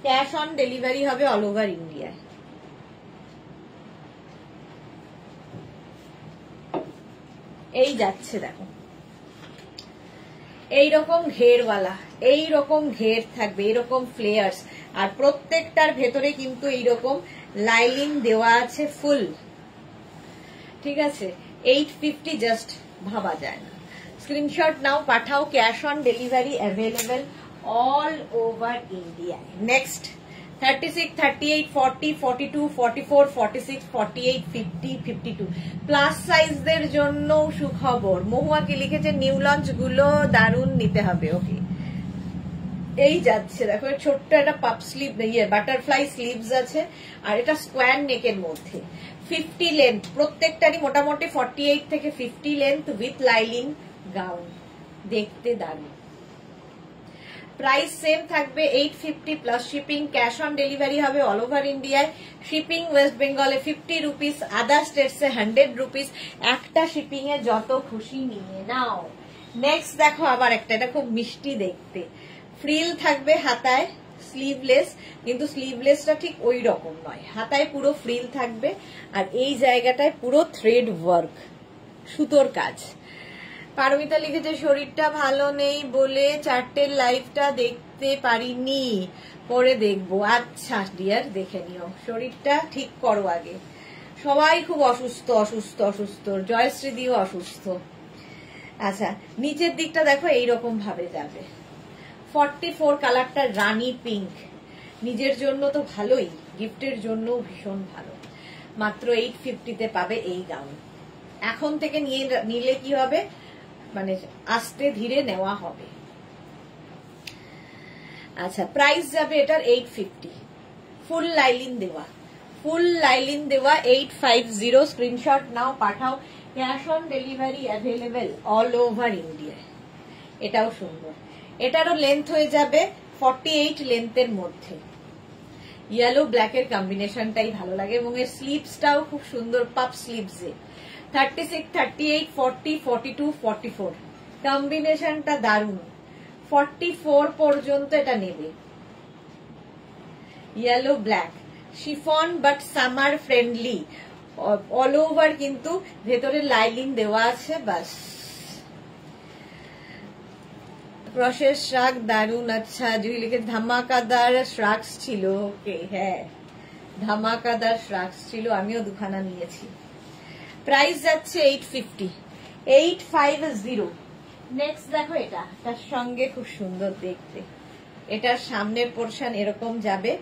ক্যাশ অন ডেলিভারি হবে অল ওভার ইন্ডিয়ায়। এই যাচ্ছে দেখো, এইরকম ঘেরওয়ালা, এইরকম ঘের থাকবে, এইরকম ফ্লেয়ার্স, আর প্রত্যেকটার ভেতরে কিন্তু এইরকম লাইলিন দেওয়া আছে ফুল। ঠিক আছে, 850, জাস্ট ভাবা যায় না। স্ক্রিনশট নাও, পাঠাও, cash on delivery available all over India. Next 36, 38, 40, 42, 44, 46, 48, 50, 52 plus সাইজদের জন্য সুখবর। মহুয়া কি লিখেছে, নিউ লঞ্চ গুলো দারুণ নিতে হবে। ওকে, এই যাচ্ছে দেখো, ছোট্ট একটা পাপ স্লিভ, বাটারফ্লাই স্লিভস আছে, আর এটা স্কোয়ার নেকের মধ্যে, 50 লেন্থ, প্রত্যেকটারই মোটামুটি 48 থেকে 50 লেন্থ উইথ লাইলিন গাউন, দেখতে দারুণ। প্রাইস সেম থাকবে 850 plus shipping, cash on delivery হবে অল ওভার ইন্ডিয়ায়। শিপিং ওয়েস্ট বেঙ্গলে 50 রুপিস, আদার স্টেটসে 100 রুপিস। একটা শিপিং এ যত খুশি নিয়ে নাও। নেক্সট দেখো আবার একটা, এটা খুব মিষ্টি দেখতে, ফ্রিল থাকবে হাতায়, স্লিভলেস, কিন্তু স্লিভলেসটা ঠিক ওই রকম নয়, হাতায় পুরো ফ্রিল থাকবে, আর এই জায়গাটায় পুরো থ্রেড ওয়ার্ক, সুতোর কাজ। পারমিতা লিখেছে, শরীরটা ভালো নেই বলে 4টের লাইভটা দেখতে পারিনি, পরে দেখবো। আচ্ছা ডিয়ার, দেখে নিও, শরীরটা ঠিক করো আগে। সবাই খুব অসুস্থ অসুস্থ অসুস্থ, জয়শ্রী দিও অসুস্থ। আচ্ছা, নিচের দিকটা দেখো এইরকম ভাবে যাবে, 44 কালারটা রানী পিঙ্ক, নিজের জন্য তো ভালোই, গিফটের জন্য ভীষণ ভালো। মাত্র 850-তে পাবে এই গাউন। এখন থেকে নিলে কি হবে, মানে আস্তে ধীরে নেওয়া হবে। আচ্ছা, প্রাইস যাবে এটার 850, ফুল লাইলিন দেওয়া, ফুল লাইলিন দেওয়া 850। স্ক্রিনশট নাও, পাঠাও, cash on delivery available all over India. এটাও সুন্দর, এটারও লেন্থ হয়ে যাবে 48 লেন্থের মধ্যে। ইয়েলো ব্ল্যাকের কম্বিনেশনটাই ভালো লাগে, এবং এর স্লিভসটাও খুব সুন্দর, পাপ স্লিভসে। 36, 38, 40, 42, 44 কম্বিনেশনটা দারুণ। 44 পর্যন্ত এটা নেবে। Yellow black chiffon, but summer friendly, all over কিন্তু ভেতরে লাইলিন দেওয়া আছে। বাস, ক্রসের শ্রাগ দারুন। আচ্ছা, জুই লিখে ধামাকাদার শ্রাগস ছিল। ওকে, হ্যাঁ ধামাকাদার শ্রাগস ছিল, আমিও দুখানা নিয়েছি। প্রাইস যাচ্ছে 850, 850। নেক্সট দেখো, এটার সঙ্গে খুব সুন্দর দেখতে, এটার সামনের পোর্শন এরকম যাবে,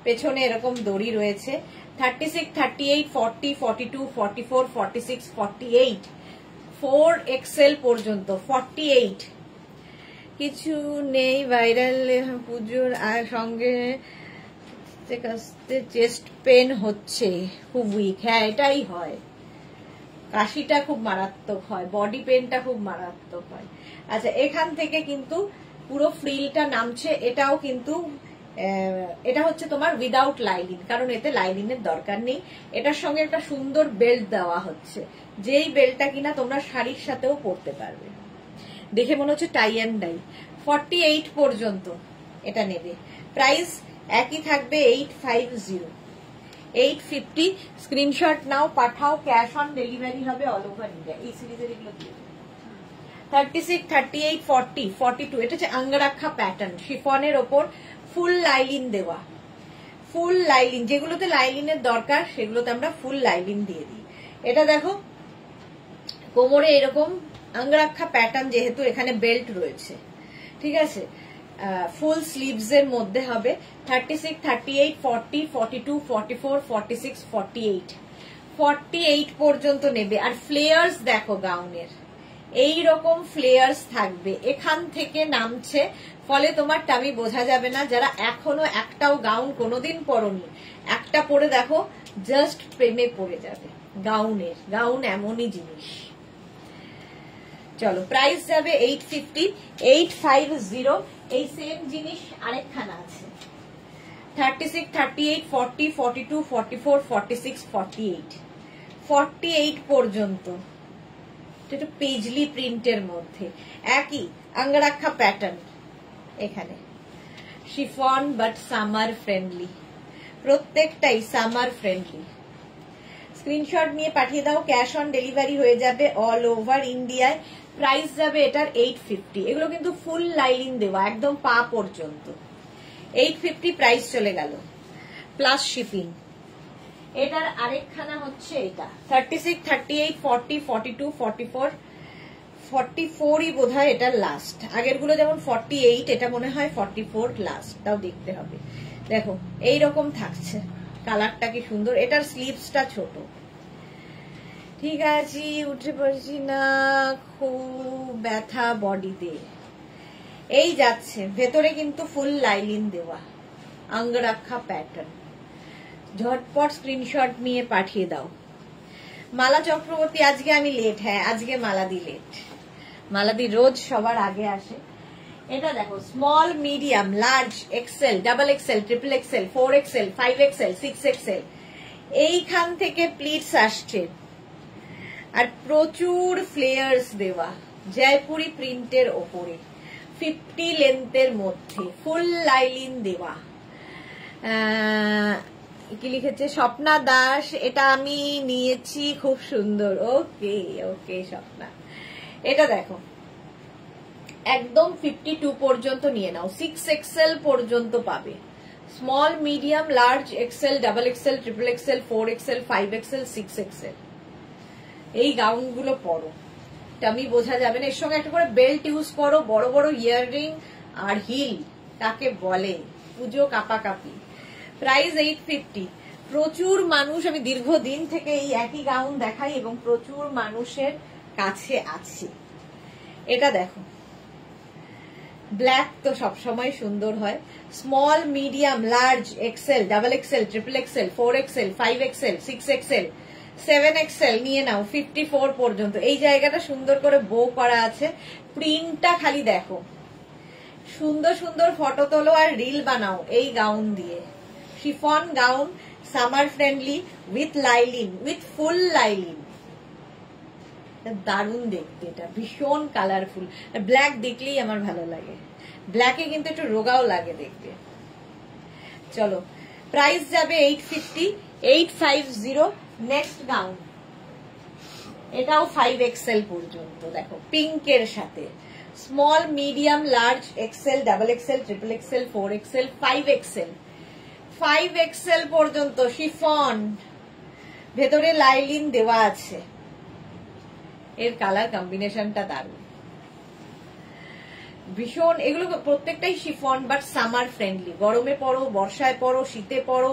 পেছনে এরকম দড়ি রয়েছে। 36, 38, 40, 42, 44, 46, 48, 4XL পর্যন্ত, 48। কিছু নেই ভাইরাল পুজোর সঙ্গে চেস্ট পেন হচ্ছে, খুব উইক। হ্যাঁ, এটাই হয়, কাশিটা খুব মারাত্মক হয়, বডি পেনটা খুব মারাত্মক হয়। আচ্ছা, এখান থেকে কিন্তু পুরো ফ্রিলটা নামছে, এটাও কিন্তু এটা হচ্ছে তোমার উইদাউট লাইলিন, কারণ এতে লাইলিনের দরকার নেই। এটার সঙ্গে একটা সুন্দর বেল্ট দেওয়া হচ্ছে, যেই বেল্টটা কিনা তোমরা শাড়ির সাথেও পরতে পারবে, দেখে মনে হচ্ছে টাই অ্যান্ড ডাই। 48 পর্যন্ত এটা নেবে। প্রাইস একই থাকবে 850, 850। স্ক্রিনশট নাও, পাঠাও, ক্যাশ অন ডেলিভারি হবে অল ওভার ইন্ডিয়া। এই সিরিজের এগুলো 36, 38, 40, 42 এটা হচ্ছে আঙ্গরাক্ষা প্যাটার্ন, শিফনের ওপর ফুল লাইলিন দেওয়া, ফুল লাইলিন, যেগুলোতে লাইলিনের দরকার সেগুলোতে আমরা ফুল লাইলিন দিয়ে দিই। এটা দেখো, কোমরে এরকম আঙ্গরাক্ষা প্যাটার্ন, যেহেতু এখানে বেল্ট রয়েছে, ঠিক আছে, ফুল স্লিভস এর মধ্যে হবে। 36, 38, 40, 42, 44, 46, 48, 48 পর্যন্ত নেবে। আর ফ্লেয়ার্স দেখো গাউনের, এই রকম ফ্লেয়ার্স থাকবে, এখান থেকে নামছে, ফলে তোমার টামি বোঝা যাবে না। যারা এখনো একটাও গাউন কোনোদিন পরনি, একটা পরে দেখো, জাস্ট প্রেমে পড়ে যাবে গাউনের। গাউন এমনই জিনিস। চলো, প্রাইস যাবে 850, 850। এই সেম জিনিস আরেকখানা আছে 36, 38, 40, 42, 44, 46, 48 48 পর্যন্ত। এটা পেজলি প্রিন্টের মধ্যে একই আঙ্গরাক্ষা প্যাটার্ন। এখানে শিফন বাট সামার ফ্রেন্ডলি, প্রত্যেকটাই সামার ফ্রেন্ডলি। স্ক্রিনশট নিয়ে পাঠিয়ে দাও, ক্যাশ অন ডেলিভারি হয়ে যাবে অল ওভার ইন্ডিয়ায়। প্রাইস যাবে এটার 850। এগুলো কিন্তু ফুল লাইলিন দেওয়া একদম পা পর্যন্ত। 850 প্রাইস চলে গেল প্লাস শিপিং। এটার আরেকখানা হচ্ছে এটা 36, 38, 40, 42, 44, 44ই বোধহয় এটার লাস্ট। আগের গুলো যেমন 48, এটা মনে হয় 44 লাস্ট, তাও দেখতে হবে। দেখো এইরকম থাকছে, কালারটা কি সুন্দর। এটার স্লিভসটা ছোট। ঠিক আছে, উঠে পড়ছি না, খুব ব্যথা বডিতে। এই যাচ্ছে, ভেতরে কিন্তু ফুল লাইলিন দেওয়া অঙ্গরাক্ষা প্যাটার্ন। ঝটপট স্ক্রিনশট নিয়ে পাঠিয়ে দাও। মালা চক্রবর্তী, আজকে আমি লেট। হ্যাঁ, আজকে মালাদি লেট। মালাদি রোজ সবার আগে আসে। এটা দেখো small, medium, large, XL, double XL, triple XL, 4 XL, 5 XL, 6 XL, এইখান থেকে প্লিটস আসছে। আর প্রচুর ফ্লেয়ার্স দেওয়া জয়পুরি প্রিন্টের ওপরে 50 লেন্থের মধ্যে ফুল লাইলিন দেওয়া। কি লিখেছে স্বপ্না দাস, এটা আমি নিয়েছি, খুব সুন্দর। ওকে ওকে স্বপ্না, এটা দেখো একদম 52 পর্যন্ত নিয়ে নাও। 6 এক্সেল পর্যন্ত পাবে। Small, medium, large, XL, double XL, triple XL, 4 XL, 5 XL, 6 XL. এই গাউন গুলো পরো, টামি বোঝা যাবে না। এর সঙ্গে একটা করে বেল্ট ইউজ করো, বড় বড় ইয়াররিং আর হিল, তাকে বলে পুজো কাপাকাপি। প্রাইস 850। প্রচুর মানুষ, আমি দীর্ঘদিন থেকে এই একই গাউন দেখাই এবং প্রচুর মানুষের কাছে আছে। এটা দেখো ব্ল্যাক তো সবসময় সুন্দর হয়। Small, medium, large, XL, double XL, triple XL, 4 XL, 5 XL, 6 XL, 7 XL নিয়ে নাও 54 পর্যন্ত। এই জায়গাটা সুন্দর করে বো করা আছে। প্রিন্টটা খালি দেখো, সুন্দর সুন্দর ফটো তোলো আর রিল বানাও এই গাউন দিয়ে। Chiffon gown, summer friendly, with lining, with full lining. দারুণ দেখতে, এটা ভীষণ কালারফুল। ব্ল্যাক দেখলেই আমার ভালো লাগে। ব্ল্যাকে কিন্তু একটু রোগাও লাগে দেখতে। চলো, প্রাইস যাবে 850, 850। নেক্সট গাউন, এটাও 5 এক্সেল পর্যন্ত। দেখো পিঙ্কের সাথে small, medium, large, XL, double XL, triple XL, 4 XL, 5 XL, 5 XL পর্যন্ত। শিফন, ভেতরে লাইলিন দেওয়া আছে। এর কালার কম্বিনেশনটা দারুণ, ভীষণ। এগুলো প্রত্যেকটাই শিফন বাট সামার ফ্রেন্ডলি। গরমে পরো, বর্ষায় পরো, শীতে পরো,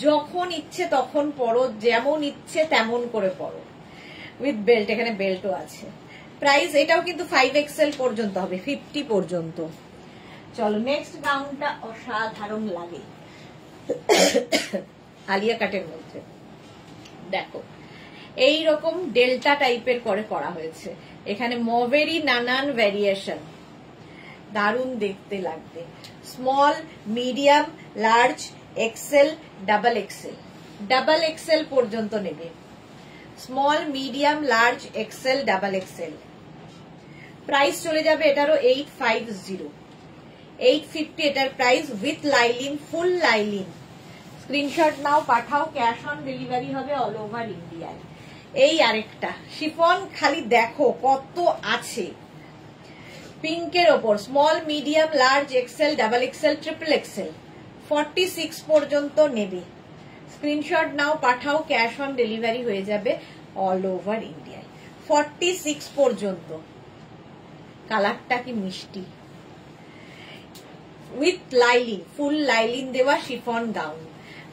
যখন ইচ্ছে তখন পরো, যেমন ইচ্ছে তেমন করে পরো। উইথ বেল্ট, এখানে বেল্টও আছে। প্রাইস এটাও কিন্তু 5 এক্সেল পর্যন্ত হবে, 50 পর্যন্ত। চলো নেক্সট গাউনটা অসাধারণ লাগে, আলিয়া কাটের মধ্যে। দেখো এইরকম ডেল্টা টাইপের করে করা হয়েছে। এখানে মভেরই নানান ভ্যারিয়েশন, দারুণ দেখতে লাগবে। Small, medium, large, XL, double XL, double XL পর্যন্ত নেবে। Small, medium, large, XL, double XL. Price চলে যাবে এটারও 850, 850 এটার price with lining, full lining. Screenshot নাও, পাঠাও, ক্যাশ অন ডেলিভারি হবে অল ওভার ইন্ডিয়ায়। এই আরেকটা শিফন, খালি দেখো কত আছে পিঙ্কের ওপর। Small, medium, large, XL, double XL, triple XL, 46 পর্যন্ত নেবে। স্ক্রিনশট নাও, পাঠাও, ক্যাশ অন ডেলিভারি হয়ে যাবে অল ওভার ইন্ডিয়ায়। 46 পর্যন্ত। কালারটা কি মিষ্টি, উইথ লাইলিন, ফুল লাইলিন দেওয়া শিফন গাউন।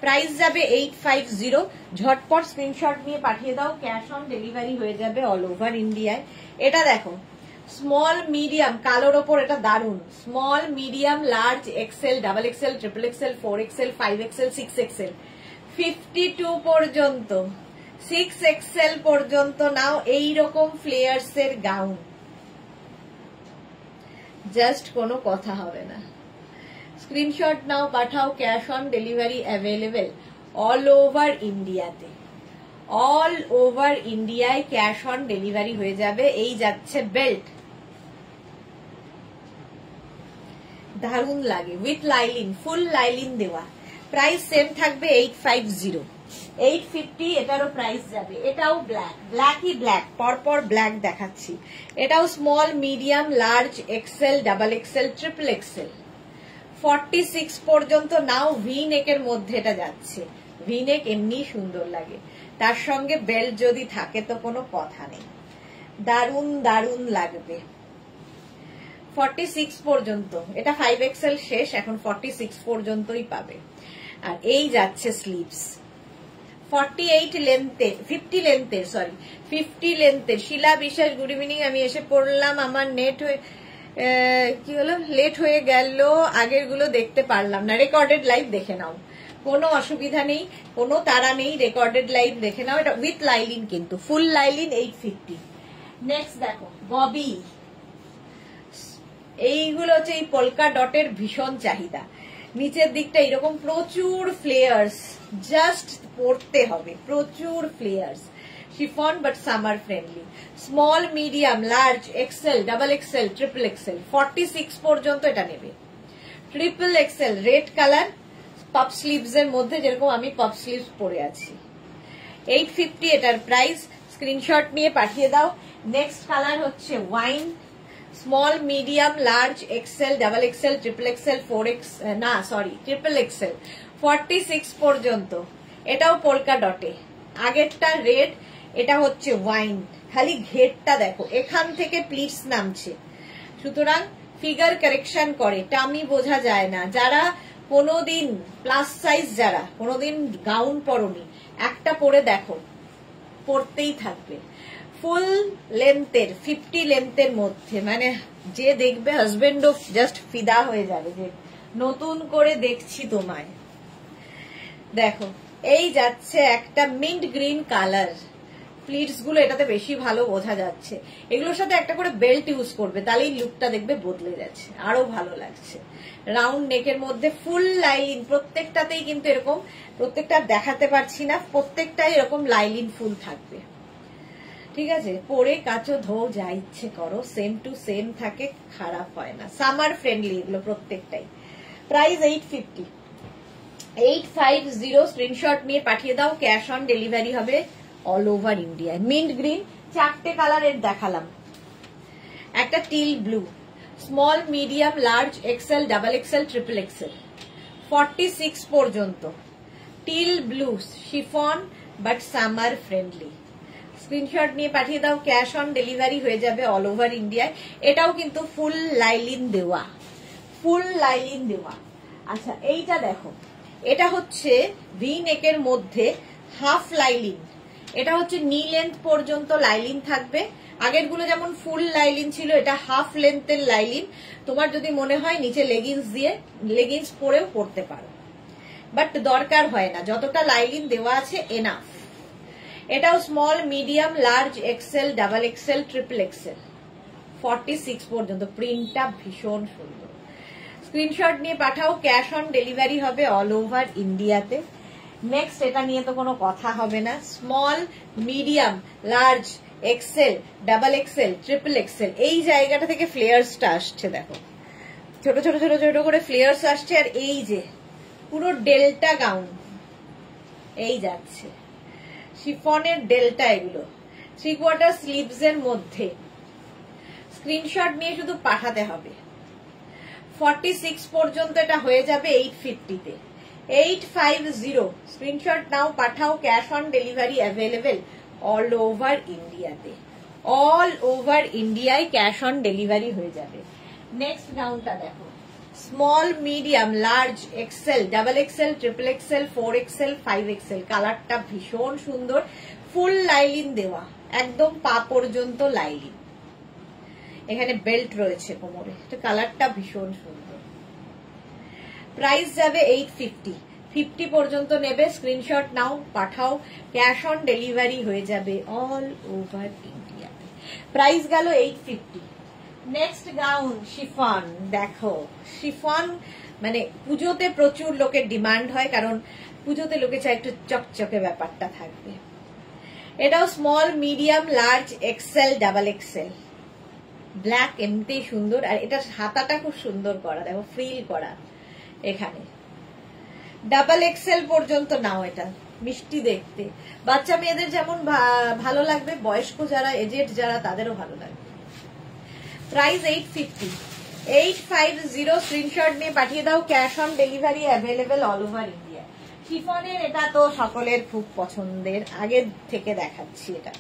প্রাইস যাবে 850। ঝটপট স্ক্রিনশট নিয়ে পাঠিয়ে দাও, ক্যাশ অন ডেলিভারি হয়ে যাবে অল ওভার ইন্ডিয়ায়। এটা দেখো স্মল, মিডিয়াম, কালোর ওপর, এটা দারুন। Small, medium, large, XL, double XL, triple XL, 4 XL, 5 XL, 6 XL, 52 পর্যন্ত। 6 এক্সেল পর্যন্ত নাও এইরকম ফ্লেয়ার্স এর গাউন। জাস্ট কোনো কথা হবে না। স্ক্রিনশট নাও, পাঠাও, cash on delivery available all over ইন্ডিয়াতে। অল ওভার ইন্ডিয়ায় ক্যাশ অন ডেলিভারি হয়ে যাবে। এই যাচ্ছে বেল্ট, দারুণ লাগে, উইথ লাইলিন, ফুল লাইলিন দেওয়া। প্রাইস সেম থাকবে 850, 850 এটারও প্রাইস যাবে। এটাও ব্ল্যাক, ব্ল্যাকই ব্ল্যাক, পরপর ব্ল্যাক দেখাচ্ছি। এটাও small, medium, large, XL, double XL, triple XL 46 পর্যন্ত নাও। ভি নেকের মধ্যে এটা যাচ্ছে। ভি নেক এমনি সুন্দর লাগে, তার সঙ্গে বেল্ট যদি থাকে তো কোনো কথা নেই, দারুণ দারুণ লাগবে। 46 পর্যন্ত, এটা 5XL শেষ, এখন 46 পর্যন্তই পাবে। আর এই যাচ্ছে স্লিভস 48 লেন্থের, 50 লেন্থের, সরি 50 লেন্থের। শিলা বিশ্বাস, গুড ইভিনিং। আমি এসে পড়লাম, আমার নেট কি হলো, লেট হয়ে গেল, আগের গুলো দেখতে পারলাম না। রেকর্ডেড লাইভ দেখে নাও, কোনো অসুবিধা নেই, কোনো তাড়া নেই, রেকর্ডেড লাইভ দেখে নাও। এটা উইথ লাইলিন, কিন্তু ফুল লাইলিন 850। নেক্সট দেখো ববি, এইগুলো হচ্ছে এই পলকা ডটের ভীষণ চাহিদা। নিচের দিকটা এরকম প্রচুর ফ্লেয়ার্স, জাস্ট পরতে হবে, প্রচুর flares. Chiffon but summer friendly. Small, medium, large, XL, double XL, triple XL 46 পর্যন্ত এটা নেবে। Triple XL red colour, puff sleeves এর মধ্যে, যেরকম আমি পাপ স্লিভস পরে আছি। 850 এটার প্রাইস। স্ক্রিনশট নিয়ে পাঠিয়ে দাও। নেক্সট কালার হচ্ছে wine, small, medium, large, XL, double XL, triple XL, 4X, না সরি ট্রিপল এক্সেল 46 পর্যন্ত। এটাও পোলকা ডটে, আগেরটা রেড, এটা হচ্ছে ওয়াইন। খালি ঘেরটা দেখো, এখান থেকে প্লিটস নামছে, সুতরাং ফিগার কারেকশন করে, টামি বোঝা যায় না। যারা কোনোদিন প্লাস সাইজ, যারা কোনোদিন গাউন পরনি, একটা পরে দেখো, পরতেই থাকবে। ফুল লেন্থের, 50 লেন্থের মধ্যে, মানে যে দেখবে হাজবেন্ডও জাস্ট ফিদা হয়ে যাবে যে নতুন করে দেখছি তোমায়। দেখো এই যাচ্ছে একটা মিন্ট গ্রিন কালার, প্লিটস গুলো এটাতে বেশি ভালো বোঝা যাচ্ছে। এগুলোর সাথে একটা করে বেল্ট ইউজ করবে, তাহলেই লুকটা দেখবে বদলে যাচ্ছে, আরো ভালো লাগছে। রাউন্ড নেকের মধ্যে ফুল লাইলিন, প্রত্যেকটাতেই কিন্তু এরকম, প্রত্যেকটা দেখাতে পারছি না, প্রত্যেকটাই এরকম লাইলিন ফুল থাকবে। ঠিক আছে, পরে কাচো, ধো, যা ইচ্ছে করো, সেম টু সেম থাকে, খারাপ হয় না। সামার ফ্রেন্ডলি এগুলো প্রত্যেকটাই। প্রাইস 850, 850। স্ক্রিনশট নিয়ে পাঠিয়ে দাও, ক্যাশ অন ডেলিভারি হবে অল ওভার ইন্ডিয়ায়। মিন্ট গ্রিন, চারটে কালারের দেখালাম। একটা teal blue, small, medium, large, XL, double XL, triple XL 46 পর্যন্ত। Teal blue, chiffon but summer friendly. Screenshot নিয়ে পাঠিয়ে দাও, ক্যাশ অন ডেলিভারি হয়ে যাবে অল ওভার ইন্ডিয়ায়। এটাও কিন্তু ফুল লাইলিন দেওয়া, ফুল লাইলিন দেওয়া। আচ্ছা এইটা দেখো, এটা হচ্ছে ভি নেকের মধ্যে হাফ লাইলিন, এটা হচ্ছে নি লেন্থ পর্যন্ত লাইলিন থাকবে। আগের গুলো যেমন ফুল লাইলিন ছিল, এটা হাফ লেন্থের লাইলিন। তোমার যদি মনে হয় নিচে লেগিংস দিয়ে, লেগিংস পরেও পরতে পারো, বাট দরকার হয় না, যতটা লাইলিন দেওয়া আছে এনাফ। এটাও small, medium, large, XL, double XL, triple XL 46 পর্যন্ত। প্রিন্টটা ভীষণ সুন্দর। স্ক্রিনশট নিয়ে পাঠাও, ক্যাশ অন ডেলিভারি হবে অল ওভার ইন্ডিয়াতে। নেক্সট এটা নিয়ে তো কোনো কথা হবে না। Small, medium, large, XL, double XL, triple XL, এই জায়গাটা থেকে ফ্লেয়ার্সটা আসছে, দেখো ছোট ছোট ছোট ছোট করে ফ্লেয়ার্স আসছে। আর এই যে পুরো ডেল্টা গাউন, এই যাচ্ছে শিফনের ডেল্টা, এগুলো 3/4 স্লিভস এর মধ্যে। স্ক্রিনশট নিয়ে শুধু পাঠাতে হবে। 46 পর্যন্ত এটা হয়ে যাবে 850-তে। 850 স্ক্রিনশট নাও, পাঠাও, cash on delivery available all over ইন্ডিয়াতে। অল ওভার ইন্ডিয়ায় ক্যাশ অন ডেলিভারি হয়ে যাবে। নেক্সট গাউনটা দেখো, small, medium, large, XL, double XL, triple XL, 4XL, 5XL। কালারটা ভীষণ সুন্দর, ফুল লাইলিন দেওয়া, একদম পা পর্যন্ত লাইলিন। এখানে বেল্ট রয়েছে কোমরে, কালারটা ভীষণ সুন্দর। প্রাইস যাবে 850, 50 পর্যন্ত নেবে। স্ক্রিনশট নাও, পাঠাও, ক্যাশ অন ডেলিভারি হয়ে যাবে অল ওভার ইন্ডিয়াতে। প্রাইস গেল 850। Next gown chiffon. দেখো শিফন মানে পুজোতে প্রচুর লোকের ডিমান্ড হয়, কারণ পুজোতে লোকে চায় একটু চকচকে ব্যাপারটা থাকবে। এটাও small, medium, large, XL, double XL. Black এমনিতেই সুন্দর, আর এটার হাতাটা খুব সুন্দর করা, দেখো ফ্রিল করা এখানে। ডাবল এক্সেল পর্যন্ত নাও, এটা মিষ্টি দেখতে, বাচ্চা মেয়েদের যেমন ভালো লাগবে, বয়স্ক যারা এজেড যারা তাদেরও ভালো লাগবে। প্রাইস 850। 850 স্ক্রিনশট নিয়ে পাঠিয়ে দাও। Cash on delivery available all over India. শিফনের এটা তো সকলের খুব পছন্দের, আগে থেকে দেখাচ্ছি এটা।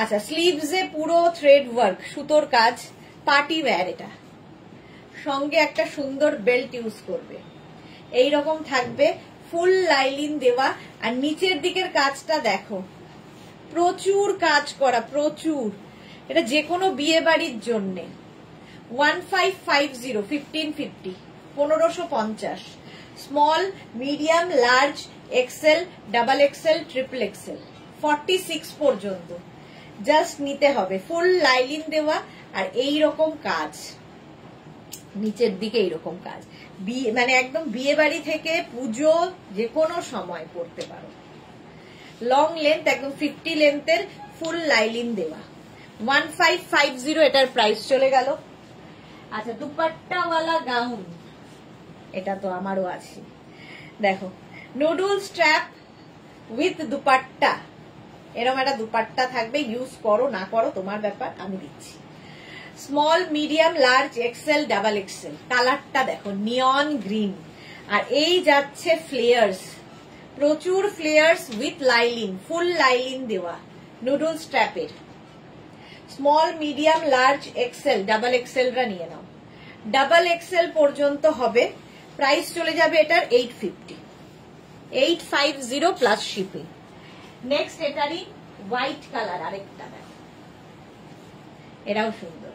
আচ্ছা, স্লিভসে পুরো থ্রেড ওয়ার্ক, সুতোর কাজ, পার্টি ওয়্যার। এটা সঙ্গে একটা সুন্দর বেল্ট ইউজ করবে, এই রকম থাকবে, ফুল লাইলিন দেওয়া। আর নিচের দিকের কাজটা দেখো, প্রচুর কাজ করা, প্রচুর। এটা যে কোনো বিয়ে বাড়ির জন্য। 1550, 1550, 1550। Small, medium, large, XL, double XL, triple XL, 46 পর্যন্ত জাস্ট নিতে হবে। ফুল লাইলিন দেওয়া আর এই রকম কাজ, নিচের দিকে এইরকম কাজ, মানে একদম বিয়ে বাড়ি থেকে পুজো যে কোনো সময় পড়তে পারো। লং লেন্থ, একদম 50 লেন্থের, ফুল লাইলিন দেওয়া। 1550 এটার প্রাইস চলে গেল। আচ্ছা, দুপাট্টাওয়ালা গাউন, এটা তো আমারও আছে। দেখো, নুডল স্ট্র্যাপ উইথ দুপাট্টা, এরকম একটা দুপাট্টা থাকবে, ইউজ করো না করো তোমার ব্যাপার, আমি দিচ্ছি। Small, medium, large, XL, double XL. কালারটা দেখো, নিয়ন গ্রিন, আর এই যাচ্ছে ফ্লেয়ার্স, প্রচুর flares with lining, full lining দেওয়া, নুডল স্ট্র্যাপের। Small, medium, large, XL, double এক্সেলরা নিয়ে নাও। ডাবল এক্সেল পর্যন্ত হবে। প্রাইস চলে যাবে এটার 850। 850 প্লাস শিপিং। নেক্সট এটারই হোয়াইট কালার, আরেকটা দেখো, এটাও সুন্দর,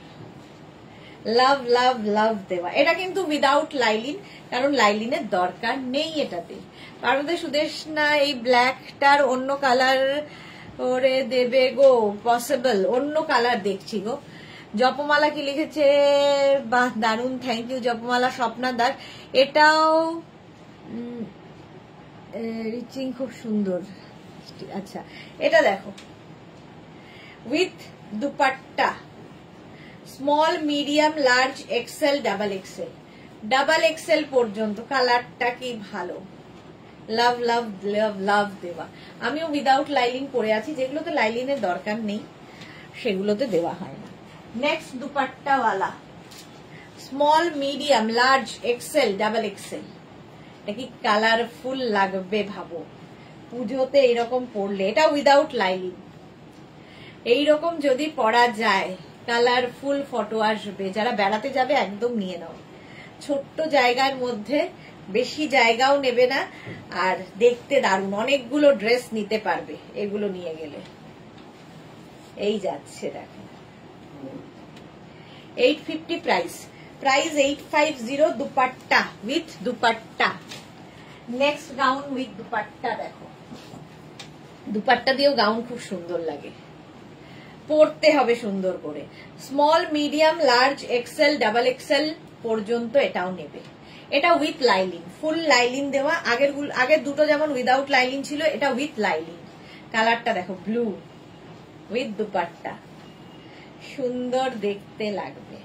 লাভ লাভ লাভ দেওয়া। এটা কিন্তু উইদাউট লাইলিন, কারণ লাইলিনের দরকার নেই এটাতে। কারণ সুদেশনা এই ব্ল্যাকটার অন্য কালার করে দেবে গো, পসিবল অন্য কালার দেখছি গো। জপমালা কি লিখেছে, বাহ দারুন, থ্যাংক ইউ জপমালা স্বপ্নাদার। এটাও রিচিং, খুব সুন্দর। আচ্ছা, এটা দেখো with dupatta, small, medium, large, XL, double XL. Double XL পর্যন্ত। কালারটা কি ভালো, লাভ লাভ লাভ লাভ দেওয়া। আমিও উইদাউট লাইলিন পরে আছি, যেগুলোতে লাইলিনের দরকার নেই সেগুলোতে দেওয়া হয় না। নেক্সট দুপাট্টাওয়ালা, small, medium, large, XL, double XL. এটা কি কালারফুল লাগবে ভাবো, পুজোতে এইরকম পরলে। এটা উইদাউট লাইলিন, এইরকম যদি পরা যায় কালারফুল ফটো আসবে। যারা বেড়াতে যাবে একদম নিয়ে নাও, ছোট্ট জায়গার মধ্যে, বেশি জায়গাও নেবে না, আর দেখতে দারুণ। অনেকগুলো ড্রেস নিতে পারবে এগুলো নিয়ে গেলে। এই যাচ্ছে দেখো, 850 price. Price 850, dupatta with dupatta. Next gown with dupatta দেখো, দুপাট্টা দিয়েও গাউন খুব সুন্দর লাগে, পরতে হবে সুন্দর করে। Small, medium, large, XL, double XL পর্যন্ত এটাও নেবে। এটা উইথ লাইলিন, ফুল লাইলিন দেওয়া। আগের দুটো যেমন উইদাউট লাইলিন ছিল, এটা উইথ লাইলিন। কালারটা দেখো, ব্লু উইথ দুপাট্টা, সুন্দর দেখতে লাগবে।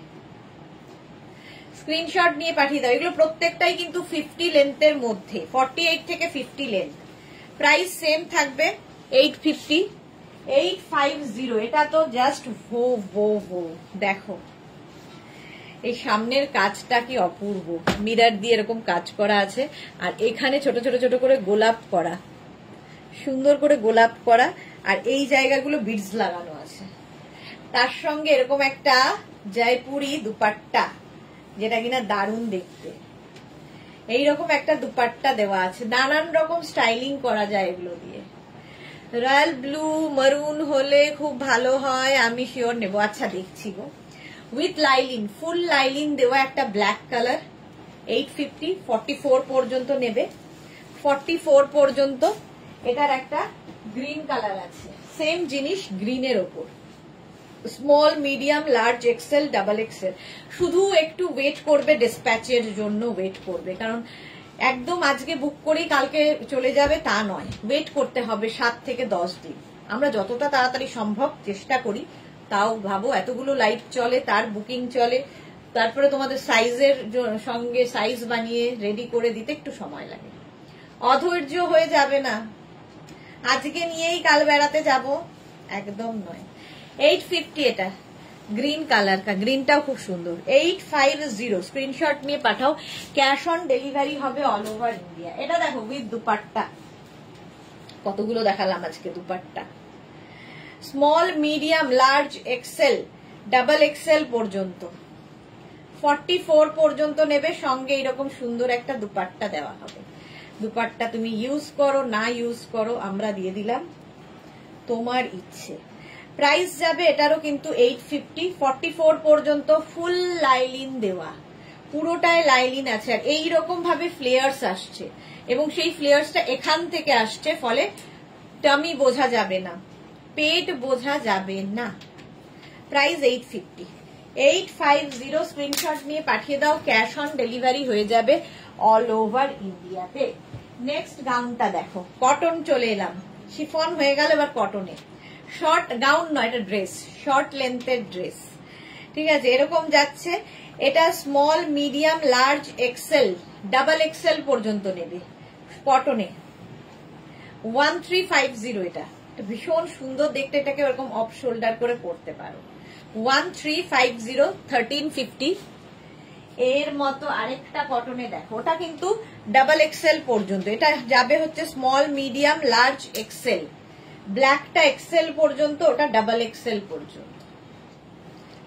স্ক্রিনশট নিয়ে পাঠিয়ে দাও। এগুলো প্রত্যেকটাই কিন্তু 50 লেন্থের মধ্যে, 48 থেকে 50 লেন্থ। প্রাইস সেম থাকবে 850। 850। এটা তো জাস্ট ভো ভো ভো। দেখো এই সামনের কাজটা কি অপূর্ব, মিরর দিয়ে এরকম কাজ করা আছে, আর এখানে ছোট ছোট ছোট করে গোলাপ করা, সুন্দর করে গোলাপ করা, আর এই জায়গাগুলো বিডস লাগানো আছে। তার সঙ্গে এরকম একটা জয়পুরি দুপাট্টা, যেটা কিনা দারুণ দেখতে। এইরকম একটা দুপাট্টা দেওয়া আছে, নানান রকম স্টাইলিং করা যায় এগুলো দিয়ে। রয়্যাল ব্লু মারুন হলে খুব ভালো হয়, আমি শিওর নেবো। আচ্ছা দেখছি গো, উইথ লাইলিন, ফুল লাইলিন দেওয়া একটা ব্ল্যাক কালার। 850। 44 পর্যন্ত নেবে, 44 পর্যন্ত। এটার একটা গ্রিন কালার আছে, সেম জিনিস গ্রিনের ওপর। Small medium large XL double XL. শুধু একটু ওয়েট করবে, ডিসপ্যাচের জন্য ওয়েট করবে, কারণ একদম আজকে বুক করেই কালকে চলে যাবে তা নয়, ওয়েট করতে হবে 7 থেকে 10 দিন। আমরা যতটা তাড়াতাড়ি সম্ভব চেষ্টা করি, তাও ভাবো এতগুলো লাইভ চলে, তার বুকিং চলে, তারপরে তোমাদের সাইজের সঙ্গে সাইজ বানিয়ে রেডি করে দিতে একটু সময় লাগে। অধৈর্য হয়ে যাবে না, আজকে নিয়েই কাল বেড়াতে যাব, একদম নয়। 850 এটা গ্রিন কালার কা, গ্রিনটাও খুব সুন্দর। 850 স্ক্রিনশট নিয়ে পাঠাও, ক্যাশ অন ডেলিভারি হবে অল ওভার ইন্ডিয়া। এটা দেখো উইথ দুপাট্টা, কতগুলো দেখালাম আজকে dupatta. Small medium large XL double XL পর্যন্ত 44 পর্যন্ত নেবে, সঙ্গে এরকম সুন্দর একটা দুপাট্টা দেওয়া হবে। দুপাট্টা তুমি ইউজ করো না ইউজ করো, আমরা দিয়ে দিলাম, তোমার ইচ্ছে। প্রাইস যাবে এটারও কিন্তু 850, 44 পর্যন্ত ফুল লাইলিন দেওয়া, পুরোটায় লাইলিন আছে। আর এইরকম ভাবে ফ্লেয়ার্স আসছে, এবং সেই ফ্লেয়ার্সটা এখান থেকে আসছে, ফলে টামি বোঝা যাবে না, পেট বোঝা যাবে না। প্রাইস 850, 850 স্ক্রিনশট নিয়ে পাঠিয়ে দাও, ক্যাশ অন ডেলিভারি হয়ে যাবে অল ওভার ইন্ডিয়াতে। নেক্সট গাউনটা দেখো, কটন চলে এলাম, শিফন হয়ে গেল, এবার কটনে। শর্ট গাউন নয়, এটা ড্রেস, শর্ট লেন্থের ড্রেস, ঠিক আছে, এরকম যাচ্ছে। এটা small medium large XL double XL পর্যন্ত নেবে কটনে। 1350 এটা ভীষণ সুন্দর দেখতে, এটাকে এরকম অফ শোল্ডার করে পরতে পারো। 1350, 1350। এর মতো আরেকটা কটনে দেখো, ওটা কিন্তু ডাবল এক্সেল পর্যন্ত, এটা যাবে হচ্ছে স্মল মিডিয়াম লার্জ এক্সেল, ব্ল্যাকটা এক্সেল পর্যন্ত, ওটা ডাবল এক্সেল পর্যন্ত,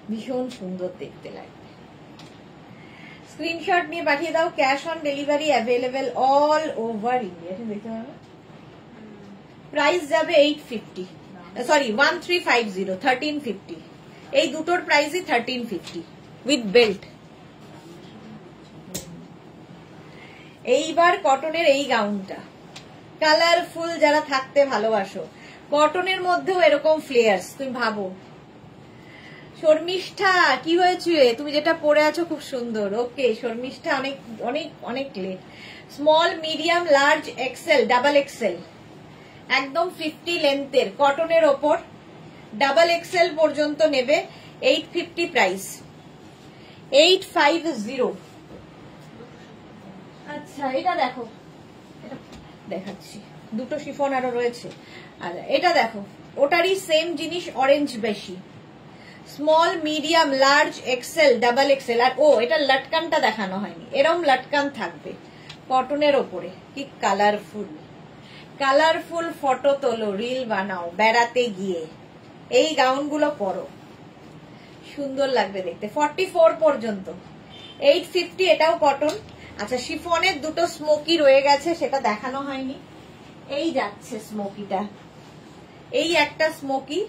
ভীষণ সুন্দর দেখতে লাগবে। স্ক্রিনশট নিয়ে পাঠিয়ে দাও, cash on delivery available all over India. দেখতে পাবে, প্রাইস যাবে 850, সরি 1350, 1350। এই দুটোর প্রাইসই 1350 উইথ বেল্ট। এইবার কটনের এই গাউনটা, কালারফুল যারা থাকতে ভালোবাসো, কটনের মধ্যেও এরকম ফ্লেয়ার্স, তুমি ভাবো। শর্মিষ্ঠা কি হয়েছে, তুমি যেটা পরে আছো খুব সুন্দর। ওকে শর্মিষ্ঠা, অনেক অনেক অনেক late. Small medium large XL double XL, একদম 50 লেন্থের কটনের ওপর, ডাবল এক্সেল পর্যন্ত নেবে। 850 প্রাইস, 850। আচ্ছা এটা দেখো, এটা দেখাচ্ছি, দুটো শিফন আরো রয়েছে। আর এটা দেখো, ওটারই সেম জিনিস, অরেঞ্জ বেশি, small medium large XL double XL. আর এটা লটকানটা দেখানো হয়নি, এরম লটকান থাকবে কটনের ওপরে, কি কালারফুল, কালারফুল ফটো তোলো, রিল বানাও বেড়াতে গিয়ে, এই গাউনগুলো পরো, সুন্দর লাগবে দেখতে। 44 পর্যন্ত 850, এটাও কটন। আচ্ছা শিফনের দুটো স্মোকি রয়ে গেছে, সেটা দেখানো হয়নি, এই যাচ্ছে স্মোকিটা, এই একটা smoky,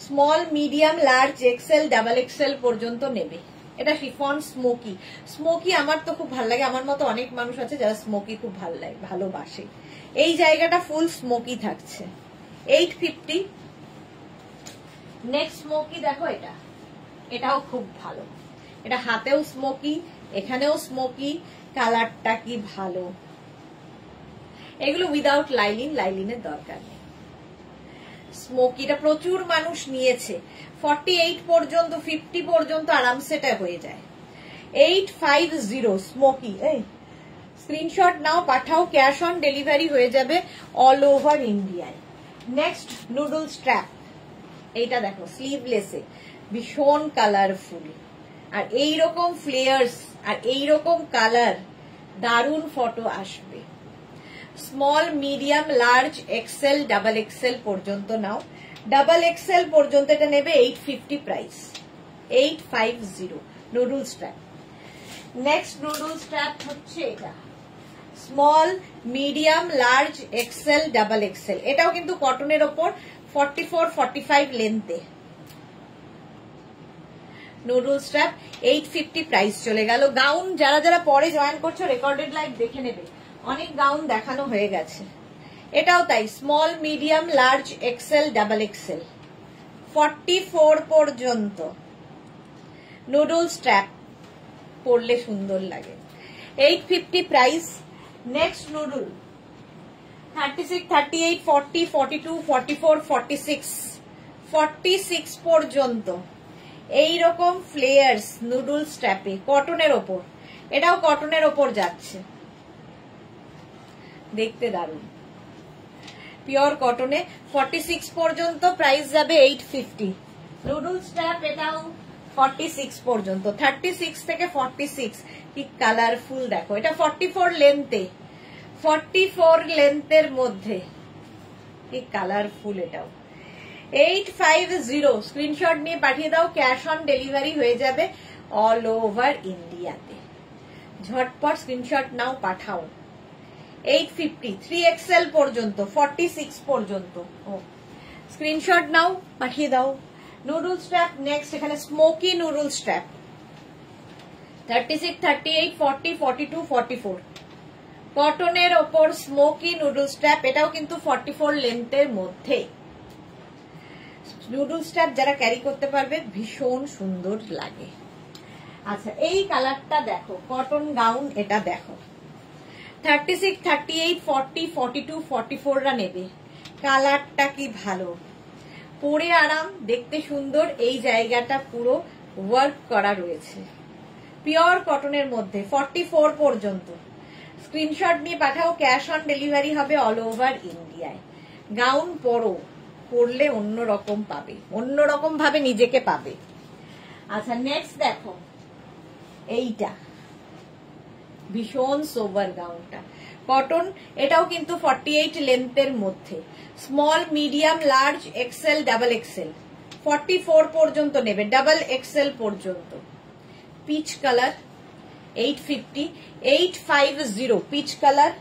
small medium large XL double XL পর্যন্ত নেবে। এটা শিফন স্মোকি। স্মোকি আমার তো খুব ভালো লাগে, আমার মতো অনেক মানুষ আছে যারা স্মোকি খুব ভালো লাগে, ভালোবাসে। এই জায়গাটা ফুল স্মোকি থাকছে, 850। নেক্সট স্মোকি দেখো, এটা এটাও খুব ভালো, এটা হাতেও স্মোকি, এখানেও স্মোকি, কালারটা কি ভালো। এগুলো উইদাউট লাইলিন, লাইলিনের দরকার নেই। স্মোকিটা প্রচুর মানুষ নিয়েছে, 48 পর্যন্ত 50 পর্যন্ত আরামসে এটা হয়ে যায়। 850 স্মোকি, এই স্ক্রিনশট নাও, পাঠাও, ক্যাশ অন ডেলিভারি হয়ে যাবে অল ওভার ইন্ডিয়ায়। নেক্সট নুডল স্ট্র্যাপ, এইটা দেখো স্লিভলেসে, ভীষণ কালারফুল, আর এইরকম ফ্লেয়ার্স আর এইরকম কালার, দারুণ ফটো আসবে। Small medium large XL double XL পর্যন্ত নাও, ডাবল এক্সেল পর্যন্ত এটা নেবে 850 price, 850 noodle strap. Next noodle strap হচ্ছে এটা, small medium large XL double Excel, এটাও কিন্তু কটনের ওপর, 44-45 লেন্থে নুডল স্ট্র্যাপ, 850 প্রাইস চলে গেল। গাউন যারা যারা পরে জয়েন করছো রেকর্ডেড লাইভ দেখে নেবে, অনেক গাউন দেখানো হয়ে গেছে। এটাও তাই, small medium large XL double XL, 44 পর্যন্ত নুডল স্ট্র্যাপ পরলে সুন্দর লাগে। 850 প্রাইস। নেক্সট নুডল 36, 38, 40, 42, 44, 46, 46 পর্যন্ত এইরকম ফ্লেয়ার্স নুডল স্ট্র্যাপে কটনের ওপর, এটাও কটনের ওপর যাচ্ছে, দেখতে দারুণ, পিওর কটনে। 46 পর্যন্ত প্রাইস যাবে 850। নুডল স্ট্র্যাপ এটাও 46 পর্যন্ত। 36 থেকে 46 কি কালারফুল দেখো। এটা 44 লেন্থে, 44 লেন্থের মধ্যে কি কালারফুল। এটাও 850 স্ক্রিনশট নিয়ে পাঠিয়ে দাও, ক্যাশ অন ডেলিভারি হয়ে যাবে অল ওভার ইন্ডিয়াতে। ঝটপট স্ক্রিনশট নাও, পাঠাও। 850 3XL পর্যন্ত, 46 পর্যন্ত স্ক্রিনশট নাও, পাঠিয়ে দাও। নুডল স্ট্র্যাপ নেক্সট, এখানে স্মোকি নুডল স্ট্র্যাপ 36, 38, 40, 42, 44 কটনের ওপর স্মোকি নুডল স্ট্র্যাপ। এটাও কিন্তু 44 লেন্থের মধ্যে। নুডল স্ট্র্যাপ যারা ক্যারি করতে পারবে ভীষণ সুন্দর লাগে। আচ্ছা, এই কালারটা দেখো, কটন গাউন, এটা দেখো। 36, 38, 40, 42, 44 রা নেবে। কালারটা কি ভালো, পরে আরাম, দেখতে সুন্দর। এই জায়গাটা পুরো ওয়ার্ক করা রয়েছে, পিওর কটনের মধ্যে। 44 পর্যন্ত স্ক্রিনশট নিয়ে পাঠাও, ক্যাশ অন ডেলিভারি হবে অল ওভার ইন্ডিয়ায়। গাউন পরো, পরলে অন্যরকম পাবে, অন্যরকম ভাবে নিজেকে পাবে। আচ্ছা, নেক্সট দেখো এইটা, ভীষণ সোবার গাউনটা, কটন। এটাও কিন্তু 48 লেন্থের মধ্যে। Small, medium, large, XL, double XL 44 পর্যন্ত নেবে, ডাবল এক্সেল পর্যন্ত। Peach colour 850, 850 peach colour.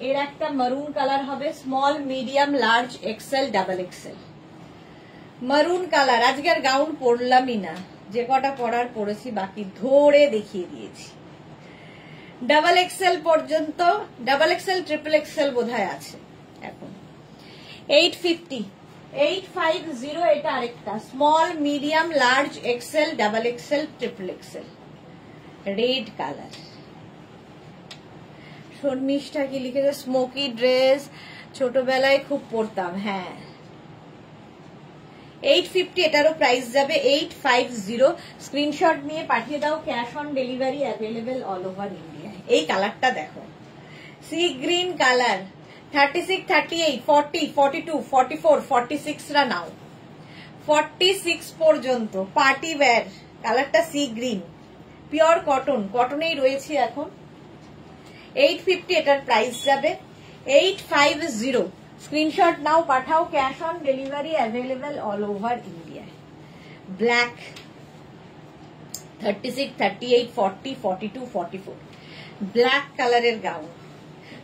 এর একটা মারুন কালার হবে, small, medium, large, XL, double XL. Maroon colour. আজকে আর গাউন পরলামই না, যে কটা পরার পরেছি বাকি ধরে দেখিয়ে দিয়েছি। ডাবল এক্সেল পর্যন্ত, ডাবল এক্সেল, ট্রিপল এক্সেল বোধহয় আছে এখন। 850, 850 এটা আরেকটা, small, medium, large, XL, double XL, triple XL. Red colour. Sharmistha কি লিখেছে, স্মোকি ড্রেস ছোটবেলায় খুব পরতাম। হ্যাঁ, 850 এটারও প্রাইস যাবে 850। স্ক্রিনশট নিয়ে পাঠিয়ে দাও, cash on delivery available all over India. এই কালারটা দেখো, সি গ্রিন কালার। 36, 38, 40, 42, 44, 46 রা নাও। 46 পর্যন্ত পার্টি ওয়্যার। কালারটা সি গ্রিন, পিওর কটন, কটনেই রয়েছে এখন। 850 এটার প্রাইস যাবে 850। স্ক্রিনশট নাও, পাঠাও, cash on delivery available all over India. Black 36, 38, 40, 42, 44 black কালারের গাউন,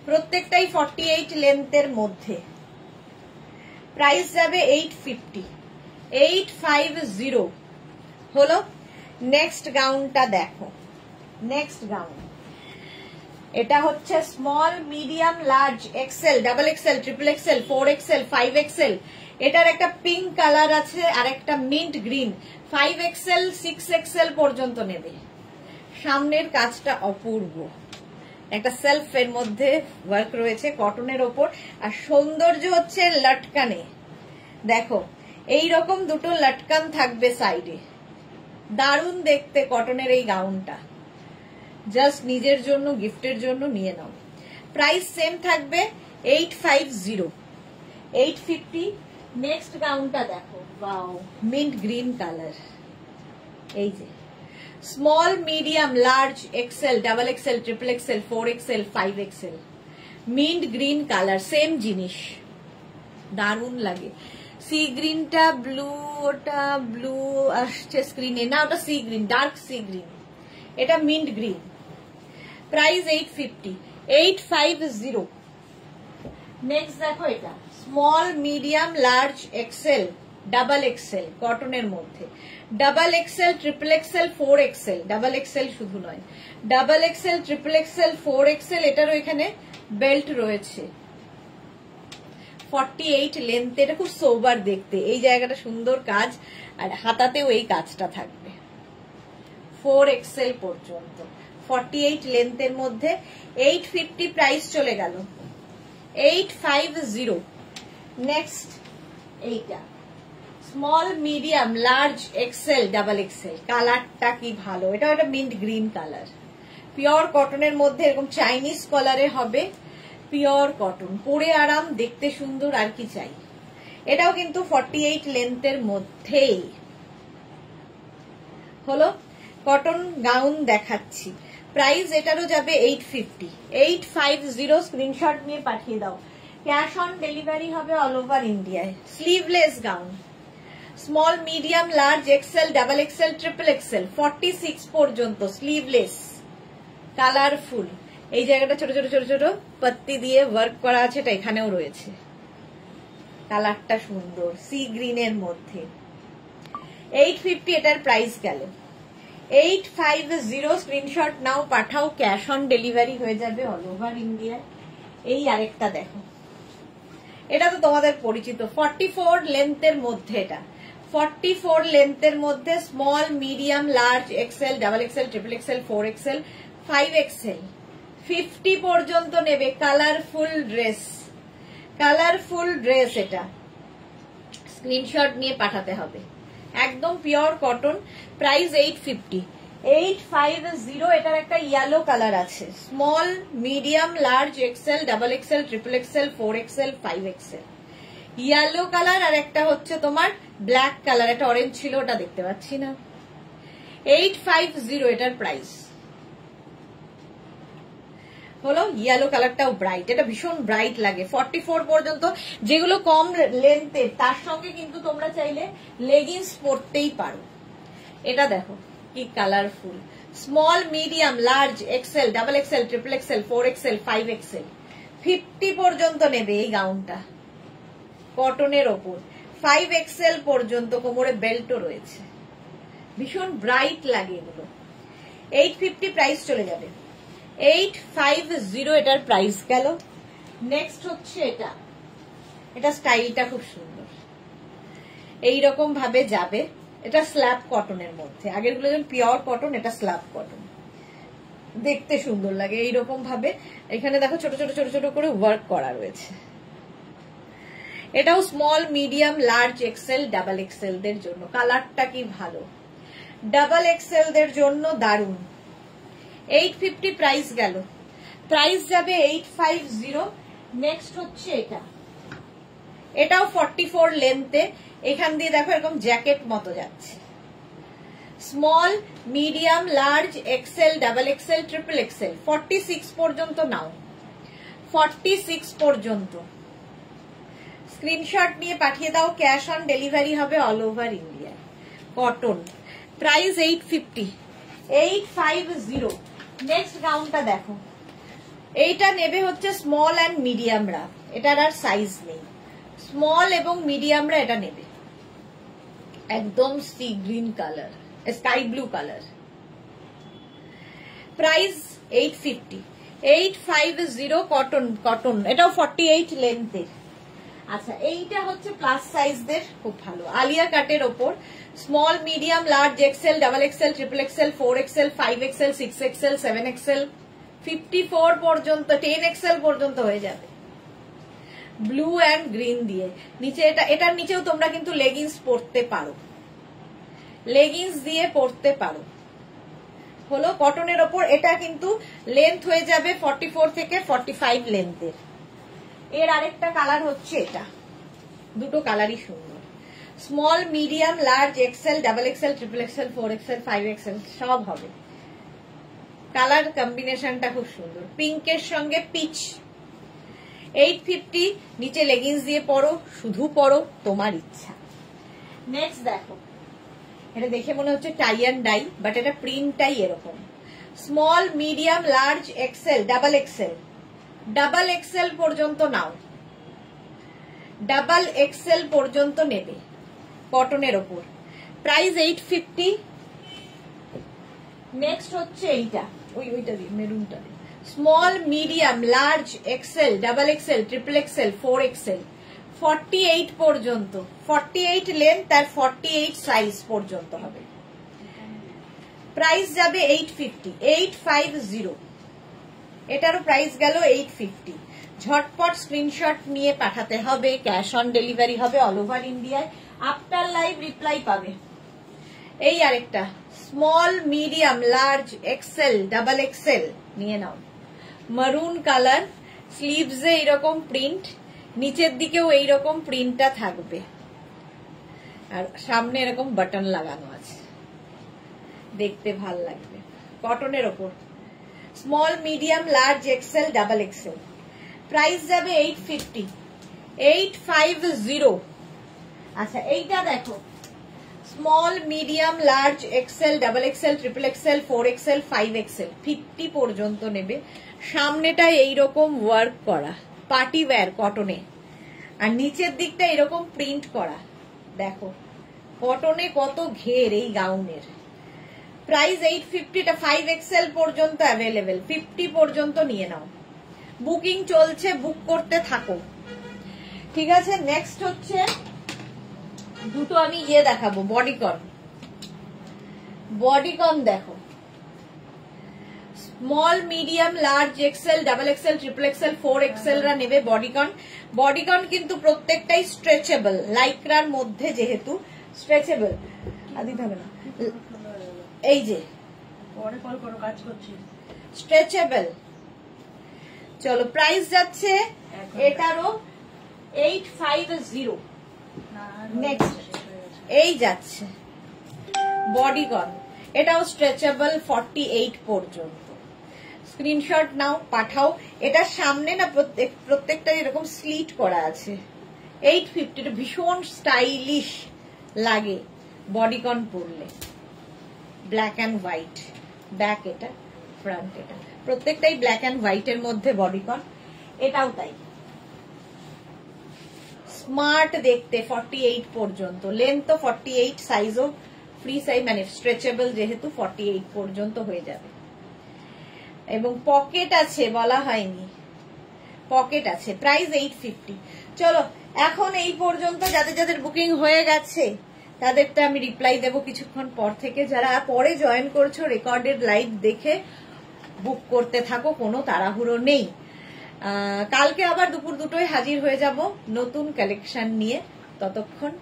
প্রত্যেকটাই 48 লেন্থের মধ্যে। প্রাইস যাবে 850, 850 হলো। নেক্সট গাউনটা দেখো, নেক্সট গাউন এটা হচ্ছে small, medium, large, XL, double XL, triple XL, 4XL, 5XL। এটার একটা পিঙ্ক কালার আছে আর একটা মিন্ট গ্রিন। 5XL, 6XL পর্যন্ত নেবে। সামনের কাজটা অপূর্ব, একটা সেলফ এর মধ্যে ওয়ার্ক রয়েছে কটনের ওপর। আর সৌন্দর্য হচ্ছে লটকানে, দেখো এই রকম দুটো লটকান থাকবে সাইডে, দারুণ দেখতে কটনের এই গাউনটা। জাস্ট নিজের জন্য, গিফটের জন্য নিয়ে নাও। প্রাইস সেম থাকবে 850, 850। নেক্সট গাউনটা দেখো, ওয়াও, মিন্ট গ্রিন কালার। এই যে small, medium, large, XL, double XL, triple XL, 4XL, 5XL mint green colour, same জিনিস, দারুণ লাগে। সি গ্রিনটা ব্লু, ওটা ব্লু আসছে স্ক্রিনে না, ওটা sea green, dark sea green. এটা মিন্ট গ্রিন। প্রাইস 850, 850। নেক্সট দেখো, এটা small, medium, large, XL, double XL কটনের মধ্যে। Double XL, triple XL, 4XL, double XL শুধু নয়, double XL, triple XL, 4XL। এটারও এখানে বেল্ট রয়েছে। 48 লেন্থ, এটা খুব সোবার দেখতে, এই জায়গাটা সুন্দর কাজ, আর হাতাতেও এই কাজটা থাকবে। 4XL পর্যন্ত 48 লেন্থের মধ্যে 850 প্রাইস চলে গেল, 850। নেক্সট এইটা small medium large XL double XL, কালারটা কি ভালো, এটা একটা মিন্ট গ্রিন কালার, পিওর কটনের মধ্যে এরকম চাইনিজ কলারে হবে, পিওর কটন, পরে আরাম, দেখতে সুন্দর, আর কি চাই। এটাও কিন্তু 48 লেন্থের মধ্যেই হলো। কটন গাউন দেখাচ্ছি, প্রাইস এটারও যাবে 850, 850, স্ক্রিনশট নিয়ে পাঠিয়ে দাও। ক্যাশ অন ডেলিভারি হবে অল ওভার ইন্ডিয়ায়। Sleeveless gown, small medium large XL double XL triple XL 46 পর্যন্ত, স্লিভলেস, কালারফুল, এই জায়গাটা ছোট ছোট ছোট ছোট পাত্তি দিয়ে ওয়ার্ক করা আছে, এটা এখানেও রয়েছে, কালারটা সুন্দর, সি গ্রিনের মধ্যে। 850 এটার প্রাইস গেল, 850, স্ক্রিনশট নাও, পাঠাও, ক্যাশ অন ডেলিভারি হয়ে যাবে অল ওভার ইন্ডিয়া। এই আরেকটা দেখো, এটা তো তোমাদের পরিচিত, 44 লেন্থের মধ্যে, এটা 44 লেন্থের মধ্যে small medium large XL double XL triple XL 4XL 5XL 50 পর্যন্ত নেবে। কালারফুল ড্রেস, কালারফুল ড্রেস, এটা স্ক্রিনশট নিয়ে পাঠাতে হবে, একদম পিওর কটন, প্রাইস 850, 850। এটার একটা ইয়েলো কালার আছে, small medium large XL double XL triple XL 4XL 5XL, yellow colour, আর একটা হচ্ছে তোমার ব্ল্যাক কালার, একটা অরেঞ্জ ছিল, ওটা দেখতে পাচ্ছি না। 850 এটার প্রাইস হলো। ইয়েলো কালারটাও ব্রাইট, এটা ভীষণ ব্রাইট লাগে। 44 পর্যন্ত, যেগুলো কম লেন্থের, তার সঙ্গে কিন্তু তোমরা চাইলে লেগিংস পরতেই পারো। এটা দেখো কি colourful, small medium large XL double XL triple XL 4XL 5XL 50 পর্যন্ত নেবে এই গাউনটা, কটনের ওপর, 5XL পর্যন্ত, কোমরে বেল্টও রয়েছে, ভীষণ ব্রাইট লাগে এগুলো। 850 প্রাইস চলে যাবে, 850 এটার প্রাইস গেল। নেক্সট হচ্ছে এটা, এটা স্টাইলটা খুব সুন্দর, এইরকম ভাবে যাবে, এটা স্ল্যাব কটনের মধ্যে, আগের গুলো যেমন পিওর কটন, এটা স্ল্যাব কটন, দেখতে সুন্দর লাগে এইরকম ভাবে। এখানে দেখো ছোট ছোট ছোট ছোট করে ওয়ার্ক করা রয়েছে। এটাও small medium large XL double XL দের জন্য, কালারটা কি ভালো, ডাবল এক্সেল দের জন্য দারুন। 850 প্রাইস গেল, প্রাইস যাবে 850। নেক্সট হচ্ছে এটা, এটাও 44 লেন্থে, এখান দিয়ে দেখো এরকম জ্যাকেট মতো যাচ্ছে, small medium large XL double XL triple XL 46 পর্যন্ত নাও, 46 পর্যন্ত, স্ক্রিনশট নিয়ে পাঠিয়ে দাও, ক্যাশ অন ডেলিভারি হবে all over India. Cotton, price 850, 850। Next গাউনটা দেখো, এইটা নেবে হচ্ছে স্মল অ্যান্ড মিডিয়ামরা, এটার আর সাইজ নেই, স্মল এবং মিডিয়ামরা এটা নেবে, একদম sea green colour, sky blue colour, price 850, 850, cotton, cotton, এটাও 48 লেন্থের। আচ্ছা, এইটা হচ্ছে প্লাস সাইজদের, খুব ভালো, আলিয়া কাটের ওপর, small medium large XL double XL triple XL 4XL 5XL 6XL 7XL 54 পর্যন্ত, 10XL পর্যন্ত হয়ে যাবে, ব্লু অ্যান্ড গ্রিন দিয়ে। নিচে এটার নিচেও তোমরা কিন্তু লেগিংস পরতে পারো, লেগিংস দিয়ে পরতে পারো, হলো কটনের ওপর। এটা কিন্তু লেন্থ হয়ে যাবে 44 থেকে 45 লেন্থের। এর আরেকটা কালার হচ্ছে এটা, দুটো কালারই সুন্দর, small medium large XL double XL triple XL 4XL 5XL সব হবে, কালার কম্বিনেশনটা খুব সুন্দর, পিঙ্কের সঙ্গে পিচ। 850, নিচে লেগিংস দিয়ে পরো, শুধু পরো, তোমার ইচ্ছা। নেক্সট দেখো, এটা দেখে মনে হচ্ছে টাই অ্যান্ড ডাই, বাট এটা প্রিন্টটাই এরকম, small medium large XL double XL, double XL পর্যন্ত নাও, ডাবল এক্সেল পর্যন্ত নেবে, কটনের ওপর, প্রাইস 850। নেক্সট হচ্ছে এইটা, ওইটা দিয়ে মেরুনটা দিয়ে, small medium large XL double XL triple XL 4XL 48 পর্যন্ত, 48 লেন্থ আর 48 সাইজ পর্যন্ত হবে। প্রাইস যাবে 850, 850। এটারও প্রাইস গেল 850। ঝটপট স্ক্রিনশট নিয়ে পাঠাতে হবে, ক্যাশ অন ডেলিভারি হবে অল ওভার ইন্ডিয়ায়। আফটার লাইভ রিপ্লাই পাবে। এই আরেকটা small, medium, large, XL, double XL নিয়ে নাও। মারুন কালার, স্লিভসে এইরকম প্রিন্ট, নিচের দিকেও এইরকম প্রিন্টটা থাকবে, আর সামনে এরকম বাটন লাগানো আছে, দেখতে ভাল লাগবে। কটনের ওপর small, medium, large, XL, double XL. Price যাবে 850, 850। আচ্ছা এইটা দেখো, small, medium, large, XL, double XL, triple XL, 4XL, 5XL, 50 পর্যন্ত নেবে। সামনেটা এইরকম ওয়ার্ক করা, পার্টি ওয়্যার কটনে, আর নিচের দিকটা এরকম প্রিন্ট করা। দেখো কটনে কত ঘের এই গাউনের। প্রাইস 850, এটা 5XL পর্যন্ত অ্যাভেলেবেল, 50 পর্যন্ত নিয়ে নাও। বুকিং চলছে, বুক করতে থাকো, ঠিক আছে। নেক্সট হচ্ছে দুটো আমি দেখাবো, বডিকন। বডিকন দেখো, small, medium, large, XL, double XL, triple XL, 4XL রা নেবে বডিকন। বডিকন কিন্তু প্রত্যেকটাই স্ট্রেচেবল, লাইক্রার মধ্যে যেহেতু স্ট্রেচেবল। দিতে হবে না, এই যে স্ট্রেচেবল। চলো প্রাইস যাচ্ছে এটারও 850। নেক্সট এই যাচ্ছে বডিকন, এটাও স্ট্রেচেবল 48 পর্যন্ত। স্ক্রিনশট নাও, পাঠাও। এটার সামনে না প্রত্যেকটা এরকম স্লিট করা আছে। 850, এটা ভীষণ স্টাইলিশ লাগে বডিকন পরলে। ব্ল্যাক অ্যান্ড হোয়াইট, ব্যাক এটা, ফ্রন্ট এটা, প্রত্যেকটাই ব্ল্যাক অ্যান্ড হোয়াইটের মধ্যে বডিকন। এটাও তাই, স্মার্ট দেখতে, 48 পর্যন্ত লেন্থ, 48 সাইজও ফ্রি সাইজ, মানে স্ট্রেচেবল যেহেতু 48 পর্যন্ত হয়ে যাবে। এবং পকেট আছে, বলা হয়নি, পকেট আছে। প্রাইস 850। চলো এখন এই পর্যন্ত, যাদের যাদের বুকিং হয়ে গেছে তাদেরটা আমি রিপ্লাই দেবো কিছুক্ষণ পর থেকে। যারা পরে জয়েন করছো, রেকর্ডেড লাইভ দেখে বুক করতে থাকো, কোনো তাড়াহুড়ো নেই। কালকে আবার দুপুর 2টোয় হাজির হয়ে যাব নতুন কালেকশন নিয়ে। ততক্ষণ